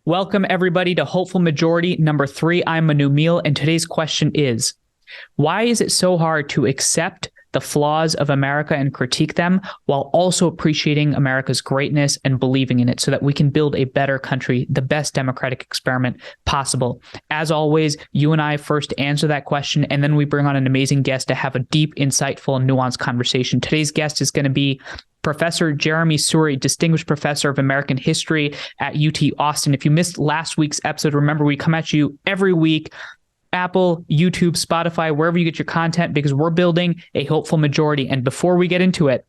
Welcome, everybody, to Hopeful Majority number 3. I'm Manu Meal, and today's question is, why is it so hard to accept the flaws of America and critique them while also appreciating America's greatness and believing in it so that we can build a better country, the best democratic experiment possible? As always, you and I first answer that question, and then we bring on an amazing guest to have a deep, insightful, and nuanced conversation. Today's guest is going to be Professor Jeremi Suri, Distinguished Professor of American History at UT Austin. If you missed last week's episode, remember we come at you every week, Apple, YouTube, Spotify, wherever you get your content, because we're building a hopeful majority. And before we get into it,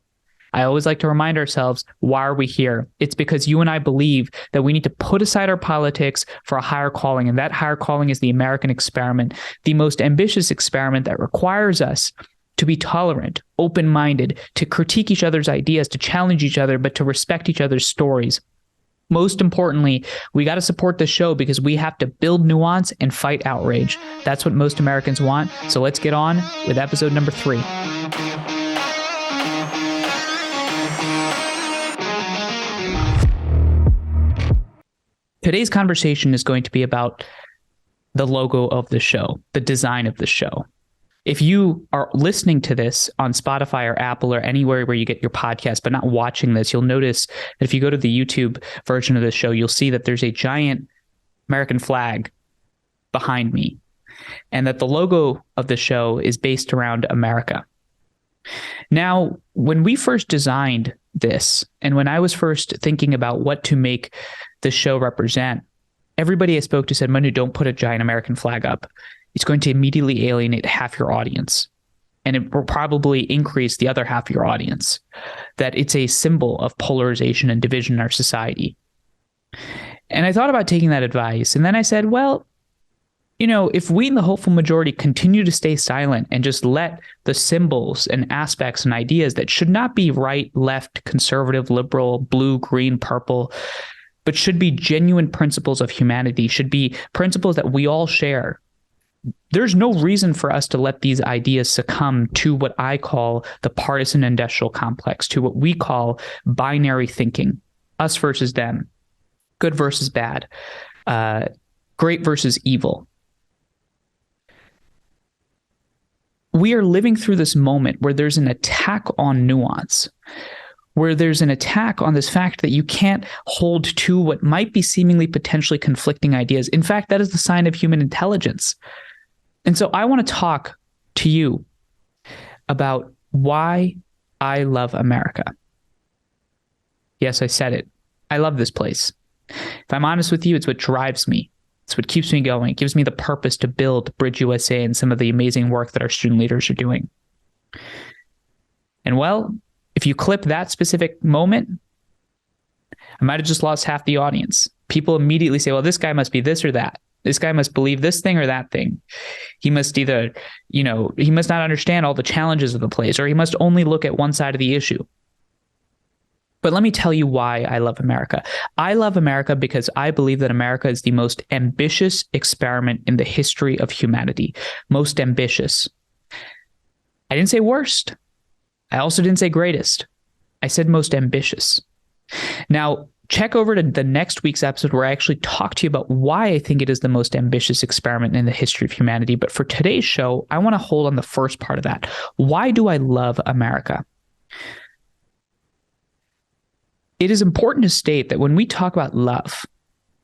I always like to remind ourselves, why are we here? It's because you and I believe that we need to put aside our politics for a higher calling. And that higher calling is the American experiment, the most ambitious experiment that requires us to be tolerant, open-minded, to critique each other's ideas, to challenge each other, but to respect each other's stories. Most importantly, we got to support the show because we have to build nuance and fight outrage. That's what most Americans want. So let's get on with episode number 3. Today's conversation is going to be about the logo of the show, the design of the show. If you are listening to this on Spotify or Apple or anywhere where you get your podcast, but not watching this, you'll notice that if you go to the YouTube version of the show, you'll see that there's a giant American flag behind me, and that the logo of the show is based around America. Now, when we first designed this, and when I was first thinking about what to make the show represent, everybody I spoke to said, Manu, don't put a giant American flag up. It's going to immediately alienate half your audience, and it will probably increase the other half of your audience, that it's a symbol of polarization and division in our society. And I thought about taking that advice, and then I said, well, if we in the hopeful majority continue to stay silent and just let the symbols and aspects and ideas that should not be right, left, conservative, liberal, blue, green, purple, but should be genuine principles of humanity, should be principles that we all share, there's no reason for us to let these ideas succumb to what I call the partisan industrial complex, to what we call binary thinking, us versus them, good versus bad, great versus evil. We are living through this moment where there's an attack on nuance, where there's an attack on this fact that you can't hold to what might be seemingly potentially conflicting ideas. In fact, that is the sign of human intelligence. And so I want to talk to you about why I love America. Yes, I said it. I love this place. If I'm honest with you, it's what drives me. It's what keeps me going. It gives me the purpose to build Bridge USA and some of the amazing work that our student leaders are doing. And well, if you clip that specific moment, I might have just lost half the audience. People immediately say, well, this guy must be this or that. This guy must believe this thing or that thing. He must either, he must not understand all the challenges of the place, or he must only look at one side of the issue. But let me tell you why I love America. I love America because I believe that America is the most ambitious experiment in the history of humanity. Most ambitious. I didn't say worst. I also didn't say greatest. I said most ambitious. Now, check over to the next week's episode where I actually talk to you about why I think it is the most ambitious experiment in the history of humanity. But for today's show, I want to hold on the first part of that. Why do I love America? It is important to state that when we talk about love,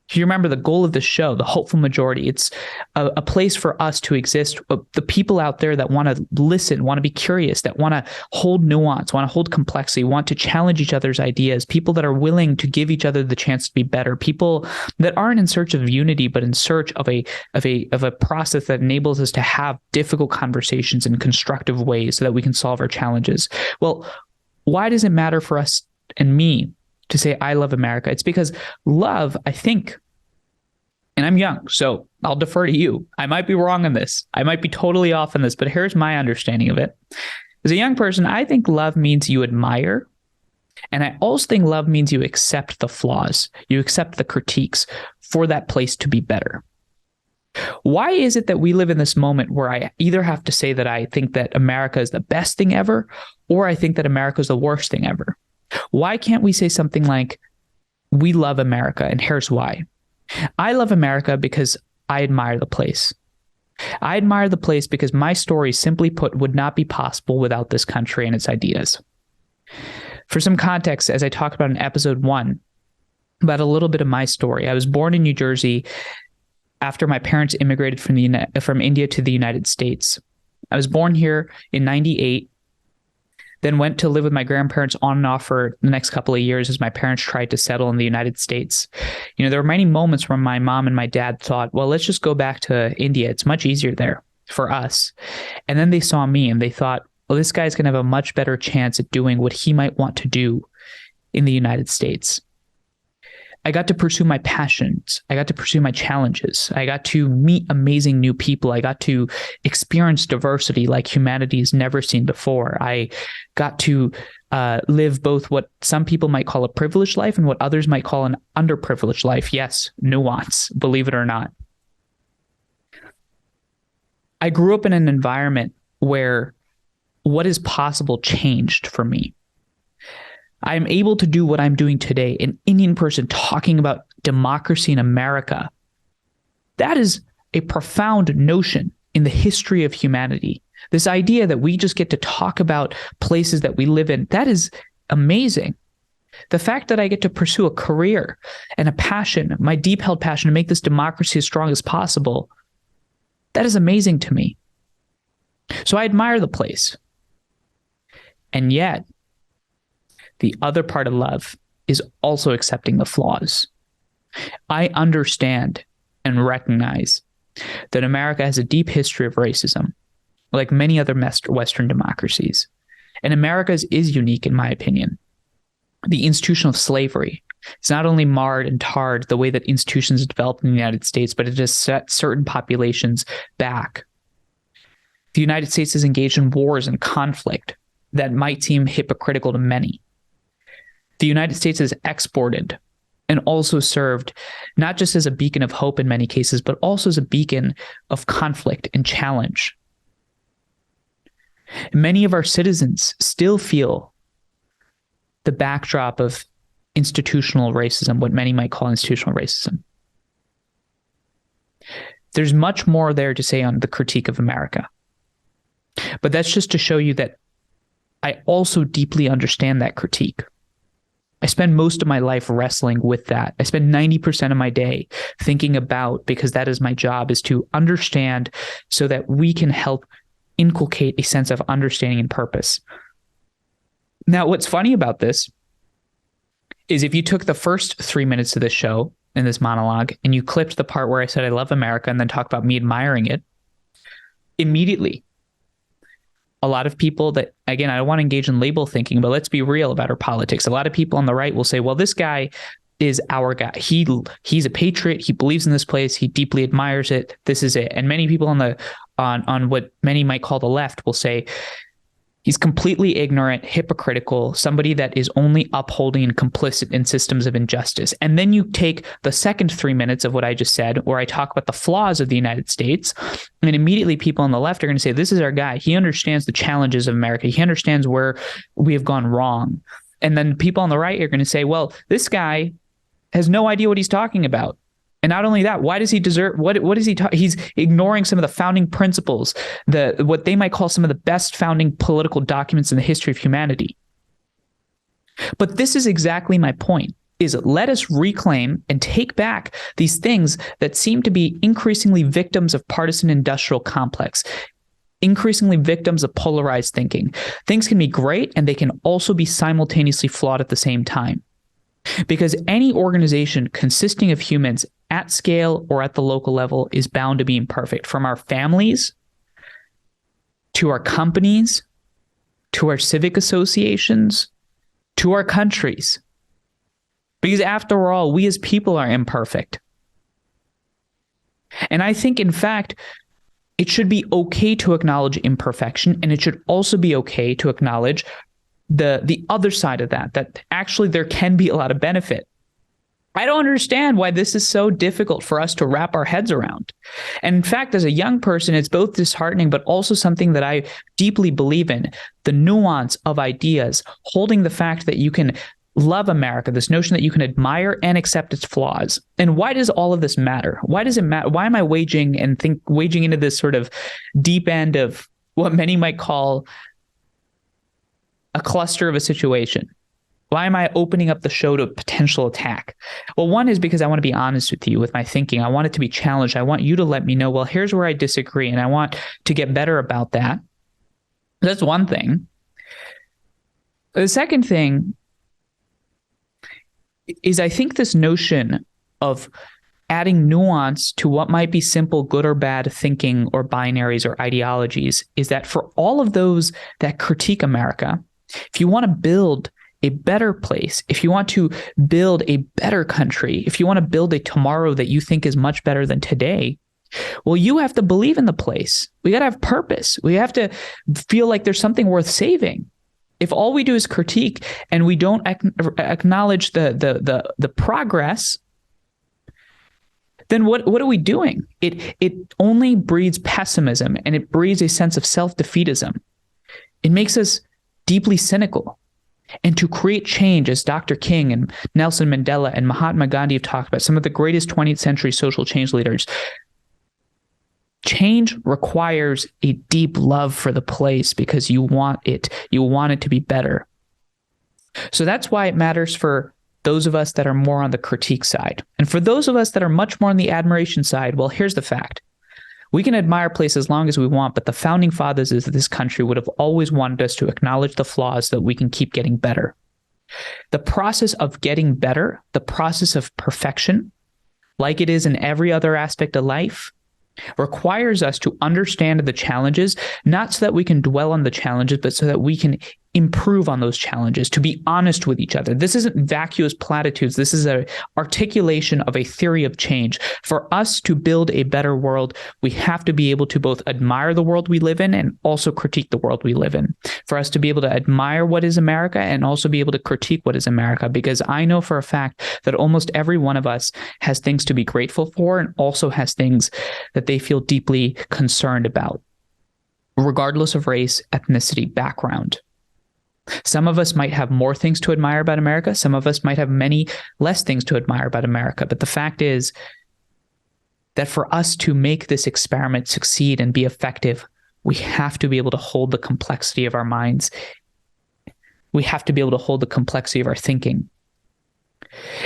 if you remember the goal of the show, the hopeful majority, it's a place for us to exist. The people out there that want to listen, want to be curious, that want to hold nuance, want to hold complexity, want to challenge each other's ideas, people that are willing to give each other the chance to be better, people that aren't in search of unity, but in search of a process that enables us to have difficult conversations in constructive ways so that we can solve our challenges. Well, why does it matter for us and me to say I love America? It's because love, I think, and I'm young, so I'll defer to you. I might be wrong on this. I might be totally off on this, but here's my understanding of it. As a young person, I think love means you admire, and I also think love means you accept the flaws, you accept the critiques for that place to be better. Why is it that we live in this moment where I either have to say that I think that America is the best thing ever, or I think that America is the worst thing ever? Why can't we say something like, we love America, and here's why? I love America because I admire the place. I admire the place because my story, simply put, would not be possible without this country and its ideas. For some context, as I talked about in episode 1, about a little bit of my story, I was born in New Jersey after my parents immigrated from India to the United States. I was born here in 98, then went to live with my grandparents on and off for the next couple of years as my parents tried to settle in the United States. You know, there were many moments where my mom and my dad thought, well, let's just go back to India. It's much easier there for us. And then they saw me and they thought, well, this guy's going to have a much better chance at doing what he might want to do in the United States. I got to pursue my passions. I got to pursue my challenges. I got to meet amazing new people. I got to experience diversity like humanity has never seen before. I got to live both what some people might call a privileged life and what others might call an underprivileged life. Yes, nuance, believe it or not. I grew up in an environment where what is possible changed for me. I am able to do what I'm doing today, an Indian person talking about democracy in America. That is a profound notion in the history of humanity. This idea that we just get to talk about places that we live in, that is amazing. The fact that I get to pursue a career and a passion, my deep held passion to make this democracy as strong as possible, that is amazing to me. So I admire the place. And yet, the other part of love is also accepting the flaws. I understand and recognize that America has a deep history of racism, like many other Western democracies. And America's is unique, in my opinion. The institution of slavery is not only marred and tarred the way that institutions developed in the United States, but it has set certain populations back. The United States is engaged in wars and conflict that might seem hypocritical to many. The United States has exported and also served not just as a beacon of hope in many cases, but also as a beacon of conflict and challenge. Many of our citizens still feel the backdrop of institutional racism, what many might call institutional racism. There's much more there to say on the critique of America. But that's just to show you that I also deeply understand that critique. I spend most of my life wrestling with that. I spend 90% of my day thinking about, because that is my job, is to understand so that we can help inculcate a sense of understanding and purpose. Now, what's funny about this is if you took the first 3 minutes of this show in this monologue and you clipped the part where I said I love America and then talked about me admiring it, immediately a lot of people that, again, I don't want to engage in label thinking, but let's be real about our politics. A lot of people on the right will say, well, this guy is our guy. He's a patriot. He believes in this place. He deeply admires it. This is it. And many people on what many might call the left will say, he's completely ignorant, hypocritical, somebody that is only upholding and complicit in systems of injustice. And then you take the second 3 minutes of what I just said, where I talk about the flaws of the United States, and immediately people on the left are going to say, this is our guy. He understands the challenges of America. He understands where we have gone wrong. And then people on the right are going to say, well, this guy has no idea what he's talking about. And not only that, why does he deserve, what is he talking? He's ignoring some of the founding principles, what they might call some of the best founding political documents in the history of humanity. But this is exactly my point, is let us reclaim and take back these things that seem to be increasingly victims of partisan industrial complex, increasingly victims of polarized thinking. Things can be great and they can also be simultaneously flawed at the same time. Because any organization consisting of humans at scale or at the local level is bound to be imperfect, from our families to our companies, to our civic associations, to our countries. Because after all, we as people are imperfect. And I think, in fact, it should be okay to acknowledge imperfection, and it should also be okay to acknowledge the other side of that actually there can be a lot of benefit. I don't understand why this is so difficult for us to wrap our heads around. And in fact, as a young person, it's both disheartening, but also something that I deeply believe in, the nuance of ideas, holding the fact that you can love America, this notion that you can admire and accept its flaws. And why does all of this matter? Why does it matter? Why am I waging into this sort of deep end of what many might call a cluster of a situation? Why am I opening up the show to potential attack? Well, one is because I want to be honest with you with my thinking. I want it to be challenged. I want you to let me know, well, here's where I disagree, and I want to get better about that. That's one thing. The second thing is I think this notion of adding nuance to what might be simple good or bad thinking or binaries or ideologies is that for all of those that critique America, if you want to build a better place, if you want to build a better country, if you want to build a tomorrow that you think is much better than today, well, you have to believe in the place. We got to have purpose. We have to feel like there's something worth saving. If all we do is critique and we don't acknowledge the progress, then what are we doing? It only breeds pessimism, and it breeds a sense of self-defeatism. It makes us deeply cynical. And to create change, as Dr. King and Nelson Mandela and Mahatma Gandhi have talked about, some of the greatest 20th century social change leaders, change requires a deep love for the place because you want it. You want it to be better. So that's why it matters for those of us that are more on the critique side. And for those of us that are much more on the admiration side, well, here's the fact. We can admire places as long as we want, but the founding fathers of this country would have always wanted us to acknowledge the flaws so that we can keep getting better. The process of getting better, the process of perfection, like it is in every other aspect of life, requires us to understand the challenges, not so that we can dwell on the challenges, but so that we can improve on those challenges, to be honest with each other. This isn't vacuous platitudes. This is an articulation of a theory of change. For us to build a better world, we have to be able to both admire the world we live in and also critique the world we live in. For us to be able to admire what is America and also be able to critique what is America, because I know for a fact that almost every one of us has things to be grateful for and also has things that they feel deeply concerned about, regardless of race, ethnicity, background. Some of us might have more things to admire about America. Some of us might have many less things to admire about America. But the fact is that for us to make this experiment succeed and be effective, we have to be able to hold the complexity of our minds. We have to be able to hold the complexity of our thinking.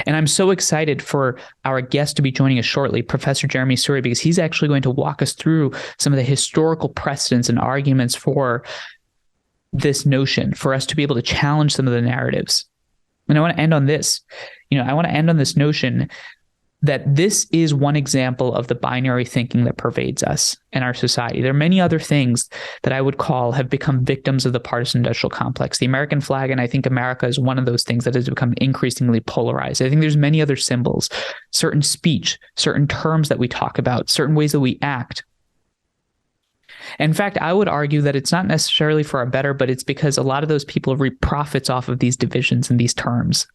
And I'm so excited for our guest to be joining us shortly, Professor Jeremi Suri, because he's actually going to walk us through some of the historical precedents and arguments for this notion, for us to be able to challenge some of the narratives. And I want to end on this. I want to end on this notion that this is one example of the binary thinking that pervades us in our society. There are many other things that I would call have become victims of the partisan industrial complex. The American flag, and I think America is one of those things that has become increasingly polarized. I think there's many other symbols, certain speech, certain terms that we talk about, certain ways that we act. In fact, I would argue that it's not necessarily for our better, but it's because a lot of those people reap profits off of these divisions and these terms.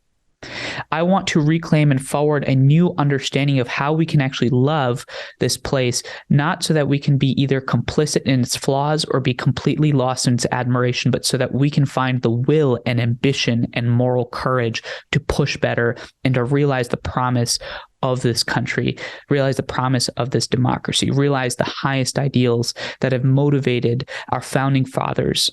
I want to reclaim and forward a new understanding of how we can actually love this place, not so that we can be either complicit in its flaws or be completely lost in its admiration, but so that we can find the will and ambition and moral courage to push better and to realize the promise of this country, realize the promise of this democracy, realize the highest ideals that have motivated our founding fathers,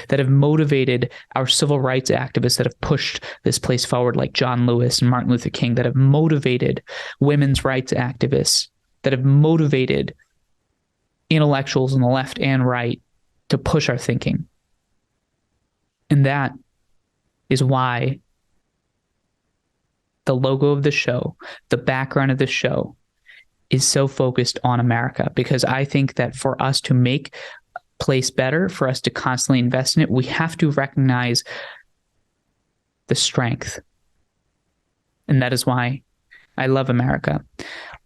that have motivated our civil rights activists that have pushed this place forward, like John Lewis and Martin Luther King, that have motivated women's rights activists, that have motivated intellectuals on the left and right to push our thinking. And that is why the logo of the show, the background of the show, is so focused on America, because I think that for us to make place better, for us to constantly invest in it, we have to recognize the strength. And that is why I love America.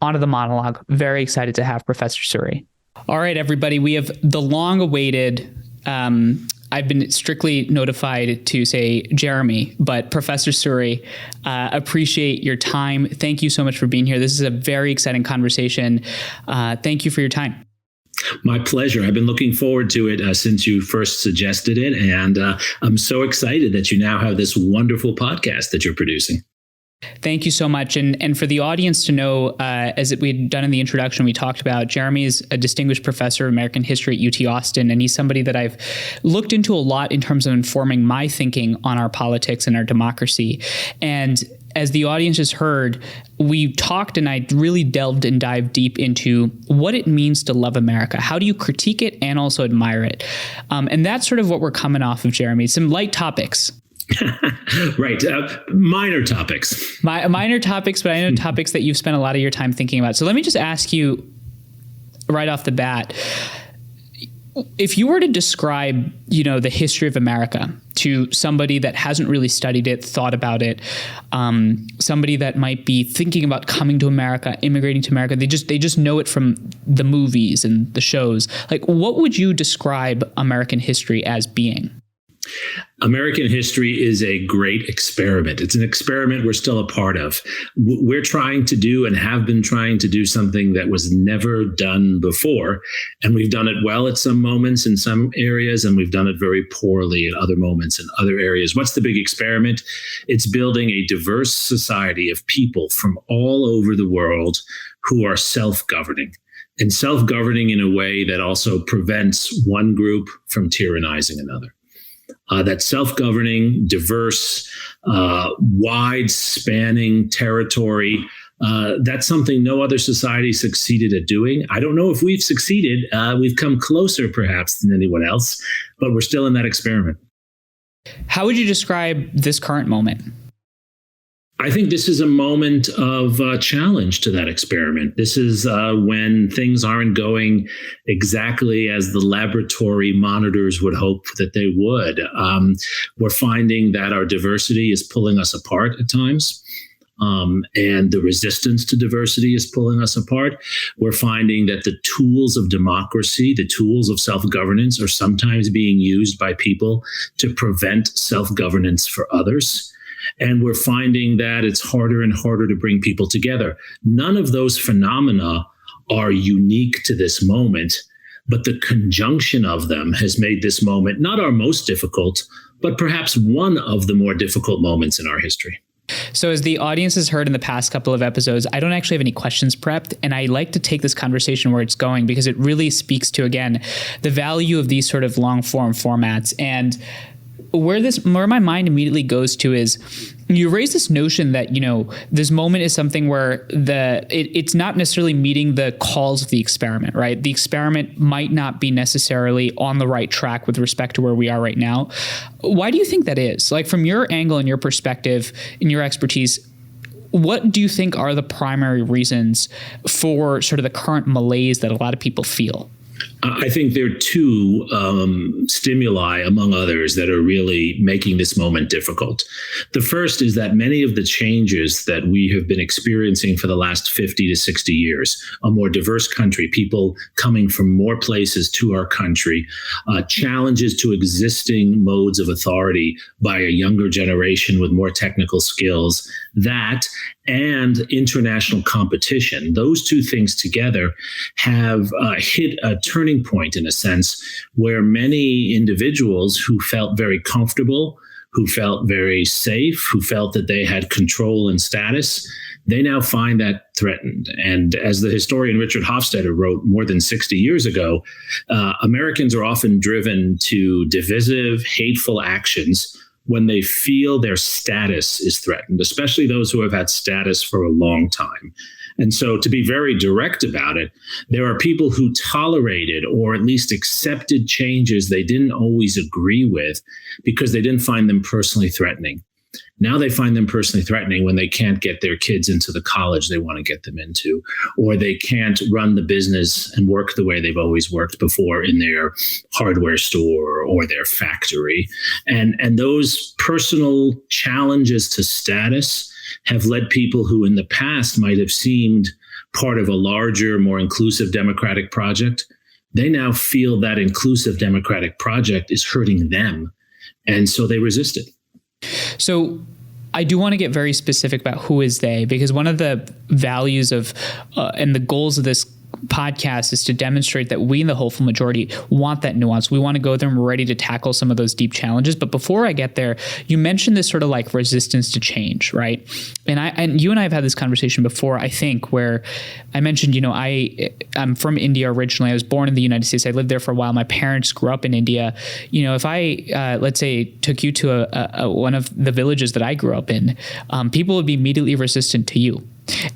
On to the monologue. Very excited to have Professor Suri. All right, everybody, we have the long-awaited, I've been strictly notified to say Jeremi, but Professor Suri, appreciate your time. Thank you so much for being here. This is a very exciting conversation. Thank you for your time. My pleasure. I've been looking forward to it since you first suggested it. And I'm so excited that you now have this wonderful podcast that you're producing. Thank you so much. And for the audience to know, as we'd done in the introduction, we talked about Jeremi is a distinguished professor of American history at UT Austin, and he's somebody that I've looked into a lot in terms of informing my thinking on our politics and our democracy. And as the audience has heard, we talked and I really delved and dived deep into what it means to love America. How do you critique it and also admire it? And that's sort of what we're coming off of, Jeremi. Some light topics. Right. Minor topics. Minor topics, but I know topics that you've spent a lot of your time thinking about. So let me just ask you right off the bat, if you were to describe, the history of America to somebody that hasn't really studied it, thought about it, somebody that might be thinking about coming to America, immigrating to America, they just know it from the movies and the shows. Like, what would you describe American history as being? American history is a great experiment. It's an experiment we're still a part of. We're trying to do and have been trying to do something that was never done before. And we've done it well at some moments in some areas, and we've done it very poorly at other moments in other areas. What's the big experiment? It's building a diverse society of people from all over the world who are self-governing. And self-governing in a way that also prevents one group from tyrannizing another. That self-governing, diverse, wide-spanning territory, that's something no other society succeeded at doing. I don't know if we've succeeded. We've come closer, perhaps, than anyone else, but we're still in that experiment. How would you describe this current moment? I think this is a moment of challenge to that experiment. This is when things aren't going exactly as the laboratory monitors would hope that they would. We're finding that our diversity is pulling us apart at times. And the resistance to diversity is pulling us apart. We're finding that the tools of democracy, the tools of self-governance, are sometimes being used by people to prevent self-governance for others. And we're finding that it's harder and harder to bring people together. None of those phenomena are unique to this moment, but the conjunction of them has made this moment not our most difficult, but perhaps one of the more difficult moments in our history. So as the audience has heard in the past couple of episodes, I don't actually have any questions prepped, and I like to take this conversation where it's going because it really speaks to, again, the value of these sort of long form formats. And where my mind immediately goes to is you raise this notion that, this moment is something where it's not necessarily meeting the calls of the experiment, right? The experiment might not be necessarily on the right track with respect to where we are right now. Why do you think that is? Like, from your angle and your perspective and your expertise, what do you think are the primary reasons for sort of the current malaise that a lot of people feel? I think there are two stimuli, among others, that are really making this moment difficult. The first is that many of the changes that we have been experiencing for the last 50 to 60 years, a more diverse country, people coming from more places to our country, challenges to existing modes of authority by a younger generation with more technical skills, that and international competition, those two things together have hit a turning point, in a sense, where many individuals who felt very comfortable, who felt very safe, who felt that they had control and status, they now find that threatened. And as the historian Richard Hofstadter wrote more than 60 years ago, Americans are often driven to divisive, hateful actions when they feel their status is threatened, especially those who have had status for a long time. And so, to be very direct about it, there are people who tolerated or at least accepted changes they didn't always agree with because they didn't find them personally threatening. Now they find them personally threatening when they can't get their kids into the college they want to get them into, or they can't run the business and work the way they've always worked before in their hardware store or their factory. And those personal challenges to status have led people who in the past might have seemed part of a larger, more inclusive democratic project. They now feel that inclusive democratic project is hurting them. And so they resist it. So I do want to get very specific about who is they, because one of the values of and the goals of this podcast is to demonstrate that we in the hopeful majority want that nuance. We want to go there and we're ready to tackle some of those deep challenges. But before I get there, you mentioned this sort of like resistance to change, right? And you and I have had this conversation before, I think, where I mentioned, I'm from India originally. I was born in the United States. I lived there for a while. My parents grew up in India. If I, let's say, took you to one of the villages that I grew up in, people would be immediately resistant to you.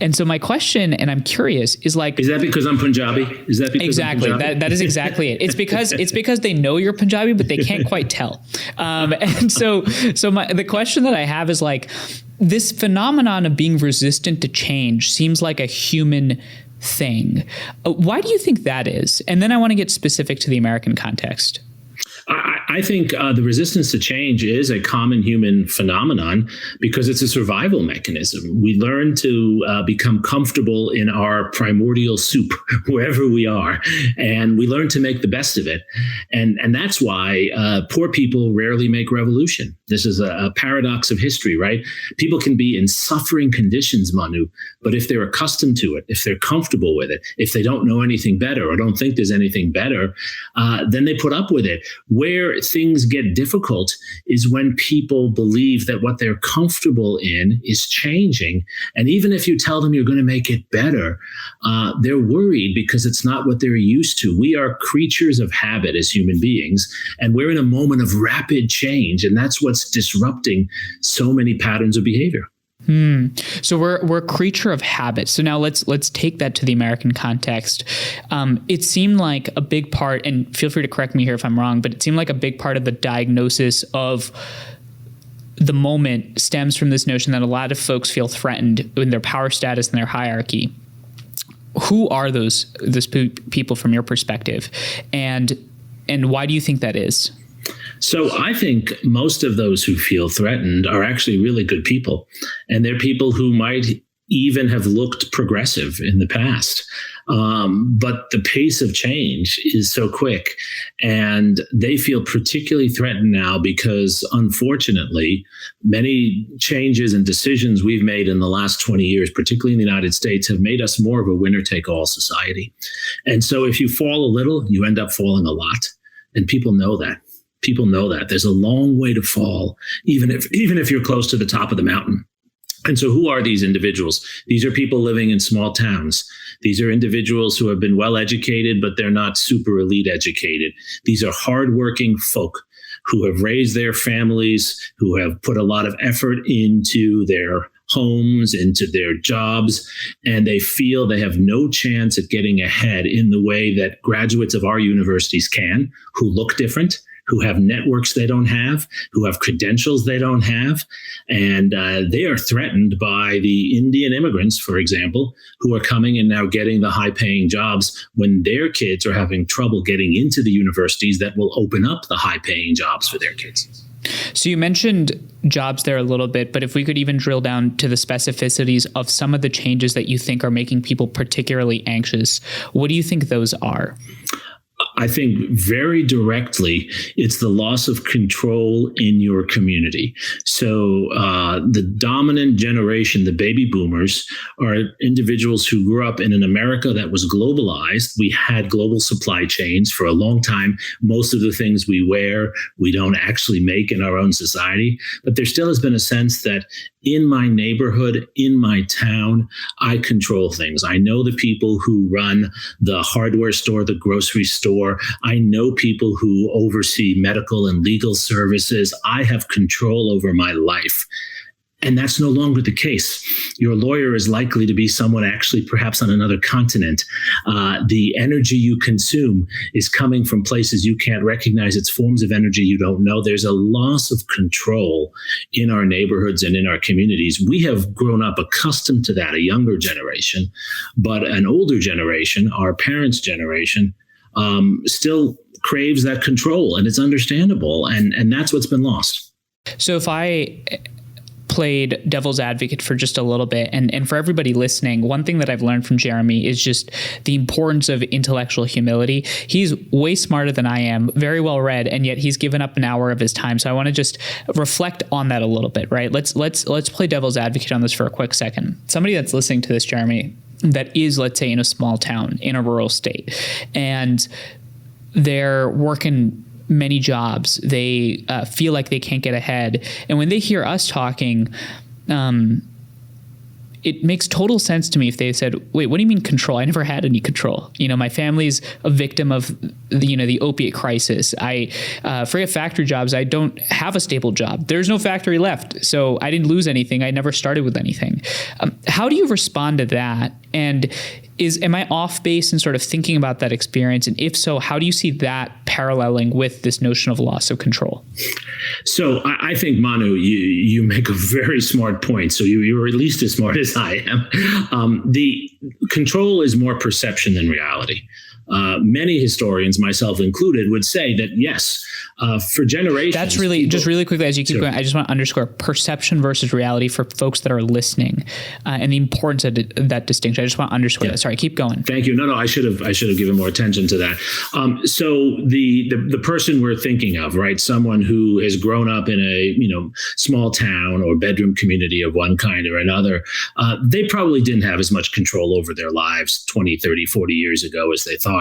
And so my question, and I'm curious, is that because I'm Punjabi? Is that because exactly I'm Punjabi? That is exactly it. It's because they know you're Punjabi, but they can't quite tell. And so the question that I have is this phenomenon of being resistant to change seems like a human thing. Why do you think that is? And then I want to get specific to the American context. I think the resistance to change is a common human phenomenon because it's a survival mechanism. We learn to become comfortable in our primordial soup wherever we are, and we learn to make the best of it. And that's why poor people rarely make revolution. This is a paradox of history, right? People can be in suffering conditions, Manu, but if they're accustomed to it, if they're comfortable with it, if they don't know anything better or don't think there's anything better, then they put up with it. Where things get difficult is when people believe that what they're comfortable in is changing. And even if you tell them you're going to make it better, they're worried because it's not what they're used to. We are creatures of habit as human beings, and we're in a moment of rapid change. And that's what's disrupting so many patterns of behavior. So we're a creature of habit. So now let's take that to the American context. It seemed like a big part, and feel free to correct me here if I'm wrong, but it seemed like a big part of the diagnosis of the moment stems from this notion that a lot of folks feel threatened in their power status and their hierarchy. Who are those people from your perspective, and why do you think that is? So I think most of those who feel threatened are actually really good people. And they're people who might even have looked progressive in the past. But the pace of change is so quick. And they feel particularly threatened now because, unfortunately, many changes and decisions we've made in the last 20 years, particularly in the United States, have made us more of a winner-take-all society. And so if you fall a little, you end up falling a lot. And people know that. People know that there's a long way to fall, even if you're close to the top of the mountain. And so who are these individuals? These are people living in small towns. These are individuals who have been well educated, but they're not super elite educated. These are hardworking folk who have raised their families, who have put a lot of effort into their homes, into their jobs, and they feel they have no chance at getting ahead in the way that graduates of our universities can, who look different, who have networks they don't have, who have credentials they don't have. And they are threatened by the Indian immigrants, for example, who are coming and now getting the high-paying jobs when their kids are having trouble getting into the universities that will open up the high-paying jobs for their kids. So you mentioned jobs there a little bit, but if we could even drill down to the specificities of some of the changes that you think are making people particularly anxious, what do you think those are? I think very directly, it's the loss of control in your community. So the dominant generation, the baby boomers, are individuals who grew up in an America that was globalized. We had global supply chains for a long time. Most of the things we wear, we don't actually make in our own society. But there still has been a sense that in my neighborhood, in my town, I control things. I know the people who run the hardware store, the grocery store. I know people who oversee medical and legal services. I have control over my life. And that's no longer the case. Your lawyer is likely to be someone actually perhaps on another continent. The energy you consume is coming from places you can't recognize. It's forms of energy you don't know. There's a loss of control in our neighborhoods and in our communities. We have grown up accustomed to that, a younger generation, but an older generation, our parents' generation, still craves that control, and it's understandable. And that's what's been lost. So if I played devil's advocate for just a little bit, and for everybody listening, one thing that I've learned from Jeremi is just the importance of intellectual humility. He's way smarter than I am, very well read, and yet he's given up an hour of his time. So I want to just reflect on that a little bit, right? Let's play devil's advocate on this for a quick second. Somebody that's listening to this, Jeremi, that is, let's say, in a small town, in a rural state, and they're working many jobs. They feel like they can't get ahead. And when they hear us talking, it makes total sense to me if they said, wait, what do you mean control? I never had any control. My family's a victim of the opiate crisis. Forget factory jobs. I don't have a stable job. There's no factory left. So I didn't lose anything. I never started with anything. How do you respond to that? And am I off base in sort of thinking about that experience? And if so, how do you see that paralleling with this notion of loss of control? So I think, Manu, you make a very smart point. So you're at least as smart as I am. The control is more perception than reality. Many historians, myself included, would say that, yes, for generations. That's really, just really quickly as you keep going, I just want to underscore perception versus reality for folks that are listening, and the importance of that distinction. I just want to underscore that. Sorry, keep going. Thank you. No, I should have given more attention to that. So the person we're thinking of, right? Someone who has grown up in a small town or bedroom community of one kind or another, they probably didn't have as much control over their lives 20, 30, 40 years ago as they thought.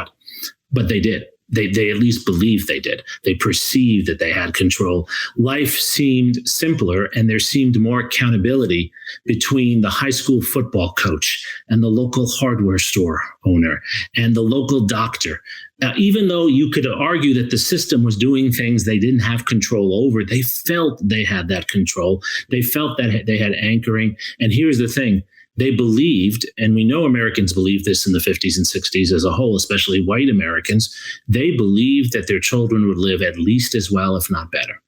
But they did. They at least believed they did. They perceived that they had control. Life seemed simpler, and there seemed more accountability between the high school football coach and the local hardware store owner and the local doctor. Even though you could argue that the system was doing things they didn't have control over, they felt they had that control. They felt that they had anchoring. And here's the thing. They believed, and we know Americans believed this in the 50s and 60s as a whole, especially white Americans, they believed that their children would live at least as well, if not better.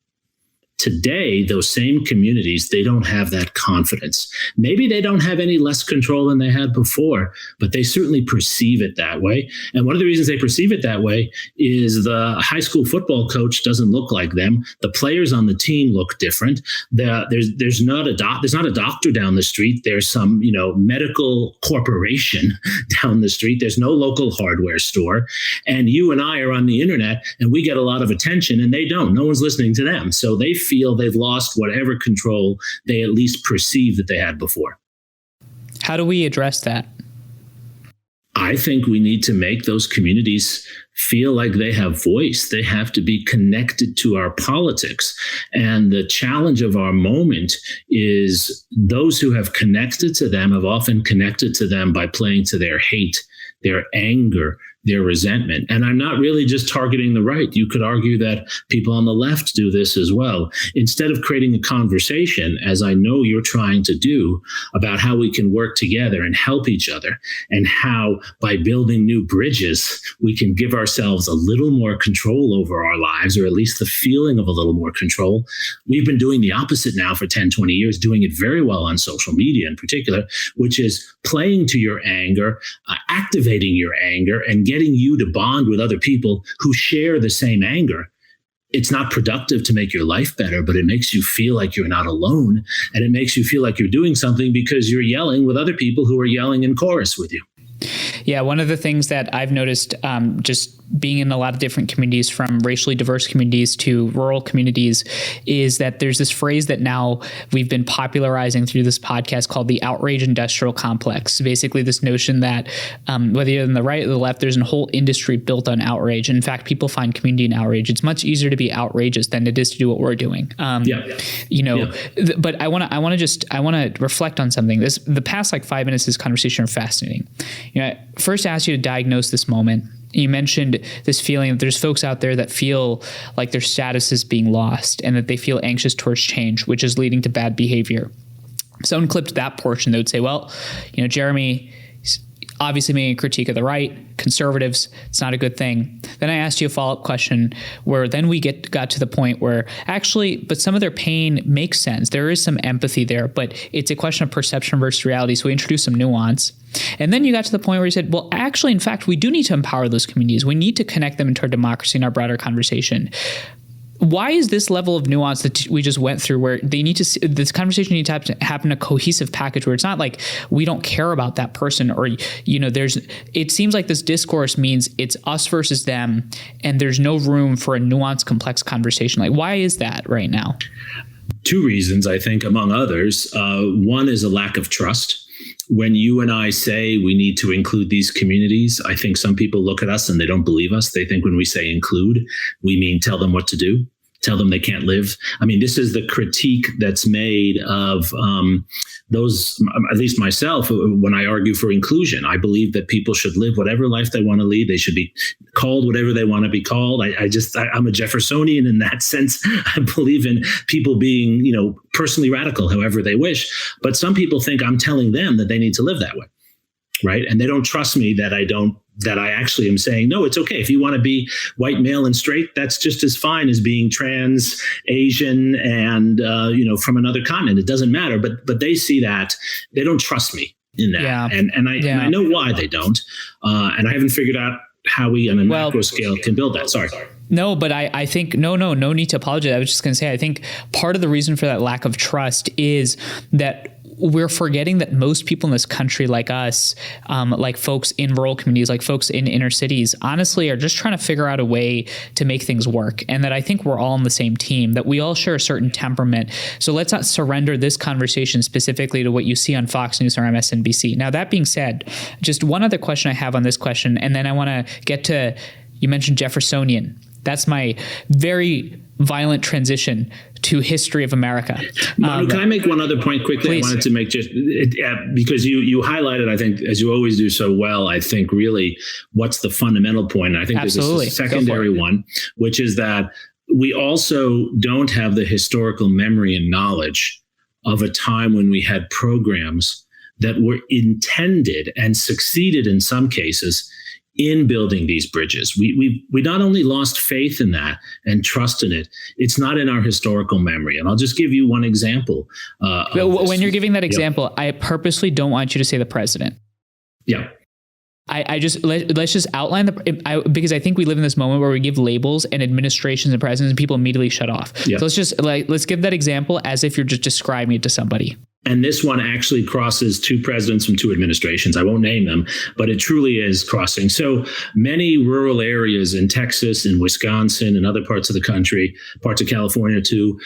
Today, those same communities, they don't have that confidence. Maybe they don't have any less control than they had before, but they certainly perceive it that way. And one of the reasons they perceive it that way is the high school football coach doesn't look like them. The players on the team look different. There's not a doctor down the street. There's some medical corporation down the street. There's no local hardware store. And you and I are on the internet, and we get a lot of attention, and they don't. No one's listening to them. So they feel they've lost whatever control they at least perceived that they had before. How do we address that? I think we need to make those communities feel like they have voice. They have to be connected to our politics. And the challenge of our moment is those who have connected to them have often connected to them by playing to their hate, their anger, their resentment. And I'm not really just targeting the right. You could argue that people on the left do this as well. Instead of creating a conversation, as I know you're trying to do, about how we can work together and help each other, and how by building new bridges, we can give ourselves a little more control over our lives, or at least the feeling of a little more control. We've been doing the opposite now for 10, 20 years, doing it very well on social media in particular, which is playing to your anger, activating your anger, and getting you to bond with other people who share the same anger. It's not productive to make your life better, but it makes you feel like you're not alone. And it makes you feel like you're doing something because you're yelling with other people who are yelling in chorus with you. Yeah, one of the things that I've noticed just being in a lot of different communities, from racially diverse communities to rural communities, is that there's this phrase that now we've been popularizing through this podcast called the outrage industrial complex. Basically, this notion that whether you're on the right or the left, there's a whole industry built on outrage. In fact, people find community in outrage. It's much easier to be outrageous than it is to do what we're doing. But I want to reflect on something. The past 5 minutes of this conversation are fascinating. First, I asked you to diagnose this moment. You mentioned this feeling that there's folks out there that feel like their status is being lost and that they feel anxious towards change, which is leading to bad behavior. If someone clipped that portion, they would say, well, Jeremi obviously making a critique of the right, conservatives, it's not a good thing. Then I asked you a follow-up question where then we got to the point where actually, but some of their pain makes sense. There is some empathy there, but it's a question of perception versus reality. So we introduced some nuance. And then you got to the point where you said, well, actually, in fact, we do need to empower those communities. We need to connect them into our democracy and our broader conversation. Why is this level of nuance that we just went through, where they need to see, this conversation needs to happen in a cohesive package where it's not like we don't care about that person, or it seems like this discourse means it's us versus them, and there's no room for a nuanced, complex conversation. Why is that right now? Two reasons, I think, among others. One is a lack of trust. when you and I say we need to include these communities, I think some people look at us and they don't believe us. They think when we say include, we mean tell them what to do, tell them they can't live. I mean, this is the critique that's made of those, at least myself, when I argue for inclusion. I believe that people should live whatever life they want to lead. They should be called whatever they want to be called. I'm a Jeffersonian in that sense. I believe in people being, personally radical, however they wish. But some people think I'm telling them that they need to live that way, right? And they don't trust me that I actually am saying, no, it's okay. If you want to be white, male, and straight, that's just as fine as being trans, Asian, and, from another continent. It doesn't matter. But they see that. They don't trust me in that. Yeah. And I know why they don't. And I haven't figured out how we, on a macro scale, can build that. Sorry. No, but I think, no need to apologize. I was just going to say, I think part of the reason for that lack of trust is that we're forgetting that most people in this country, like us, like folks in rural communities, like folks in inner cities, honestly are just trying to figure out a way to make things work. And that I think we're all on the same team, that we all share a certain temperament. So let's not surrender this conversation specifically to what you see on Fox News or MSNBC. Now, that being said, just one other question I have on this question, and then I want to get to, you mentioned Jeffersonian. That's my very violent transition to history of America. Manu, can I make one other point quickly? Please. I wanted to make because you highlighted, I think, as you always do so well, I think really what's the fundamental point. And I think there's a secondary one, which is that we also don't have the historical memory and knowledge of a time when we had programs that were intended and succeeded in some cases in building these bridges. We not only lost faith in that and trust in it, it's not in our historical memory. And I'll just give you one example. When you're giving that example, I purposely don't want you to say the president. Yeah. Let's just outline because I think we live in this moment where we give labels and administrations and presidents and people immediately shut off. Yeah. So let's give that example as if you're just describing it to somebody. And this one actually crosses two presidents from two administrations. I won't name them, but it truly is crossing. So many rural areas in Texas and Wisconsin and other parts of the country, parts of California too,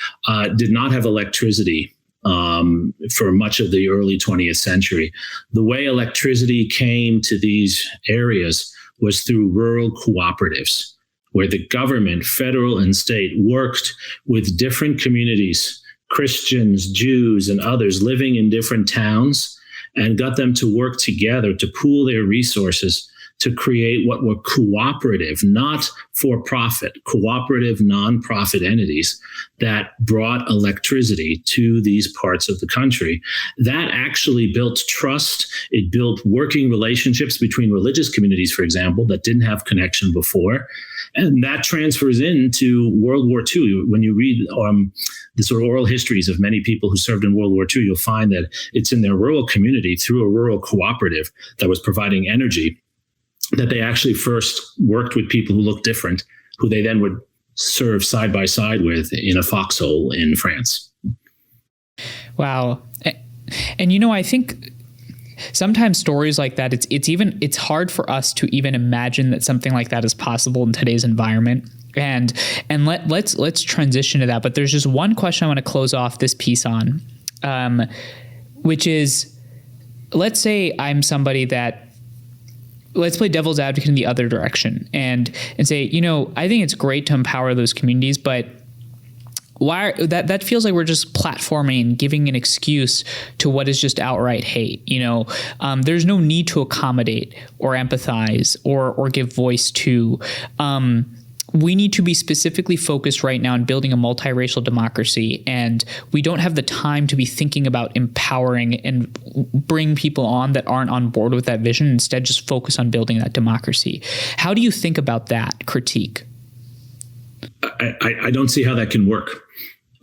did not have electricity for much of the early 20th century. The way electricity came to these areas was through rural cooperatives, where the government, federal and state, worked with different communities, Christians, Jews, and others living in different towns, and got them to work together to pool their resources to create what were cooperative, not for-profit, cooperative nonprofit entities that brought electricity to these parts of the country. That actually built trust. It built working relationships between religious communities, for example, that didn't have connection before. And that transfers into World War II. When you read the sort of oral histories of many people who served in World War II, you'll find that it's in their rural community through a rural cooperative that was providing energy that they actually first worked with people who looked different, who they then would serve side by side with in a foxhole in France. Wow. And I think sometimes stories like that, it's hard for us to even imagine that something like that is possible in today's environment. And let's transition to that. But there's just one question I want to close off this piece on, which is, let's say I'm somebody that, let's play devil's advocate in the other direction and say, I think it's great to empower those communities, but that feels like we're just platforming, giving an excuse to what is just outright hate. There's no need to accommodate or empathize or give voice to. We need to be specifically focused right now on building a multiracial democracy, and we don't have the time to be thinking about empowering and bring people on that aren't on board with that vision. Instead, just focus on building that democracy. How do you think about that critique? I don't see how that can work.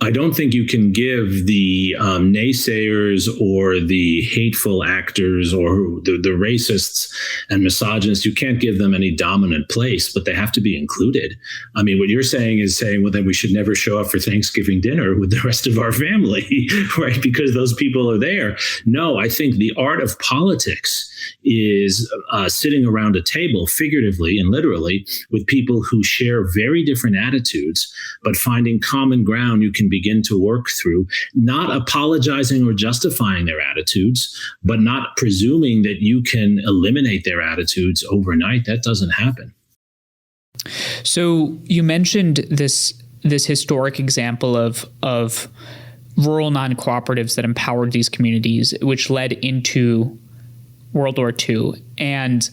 I don't think you can give the naysayers or the hateful actors or the racists and misogynists, you can't give them any dominant place, but they have to be included. I mean, what you're saying is saying, well, then we should never show up for Thanksgiving dinner with the rest of our family, right? Because those people are there. No, I think the art of politics is sitting around a table, figuratively and literally, with people who share very different attitudes, but finding common ground you can begin to work through, not apologizing or justifying their attitudes, but not presuming that you can eliminate their attitudes overnight. That doesn't happen. So you mentioned this historic example of rural non-cooperatives that empowered these communities, which led into World War II. And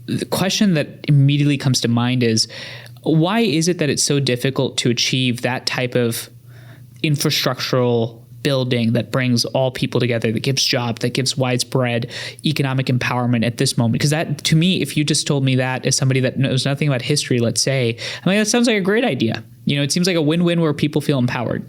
the question that immediately comes to mind is, why is it that it's so difficult to achieve that type of infrastructural building that brings all people together, that gives jobs, that gives widespread economic empowerment at this moment? Because that, to me, if you just told me that as somebody that knows nothing about history, let's say, I mean, that sounds like a great idea. It seems like a win-win where people feel empowered.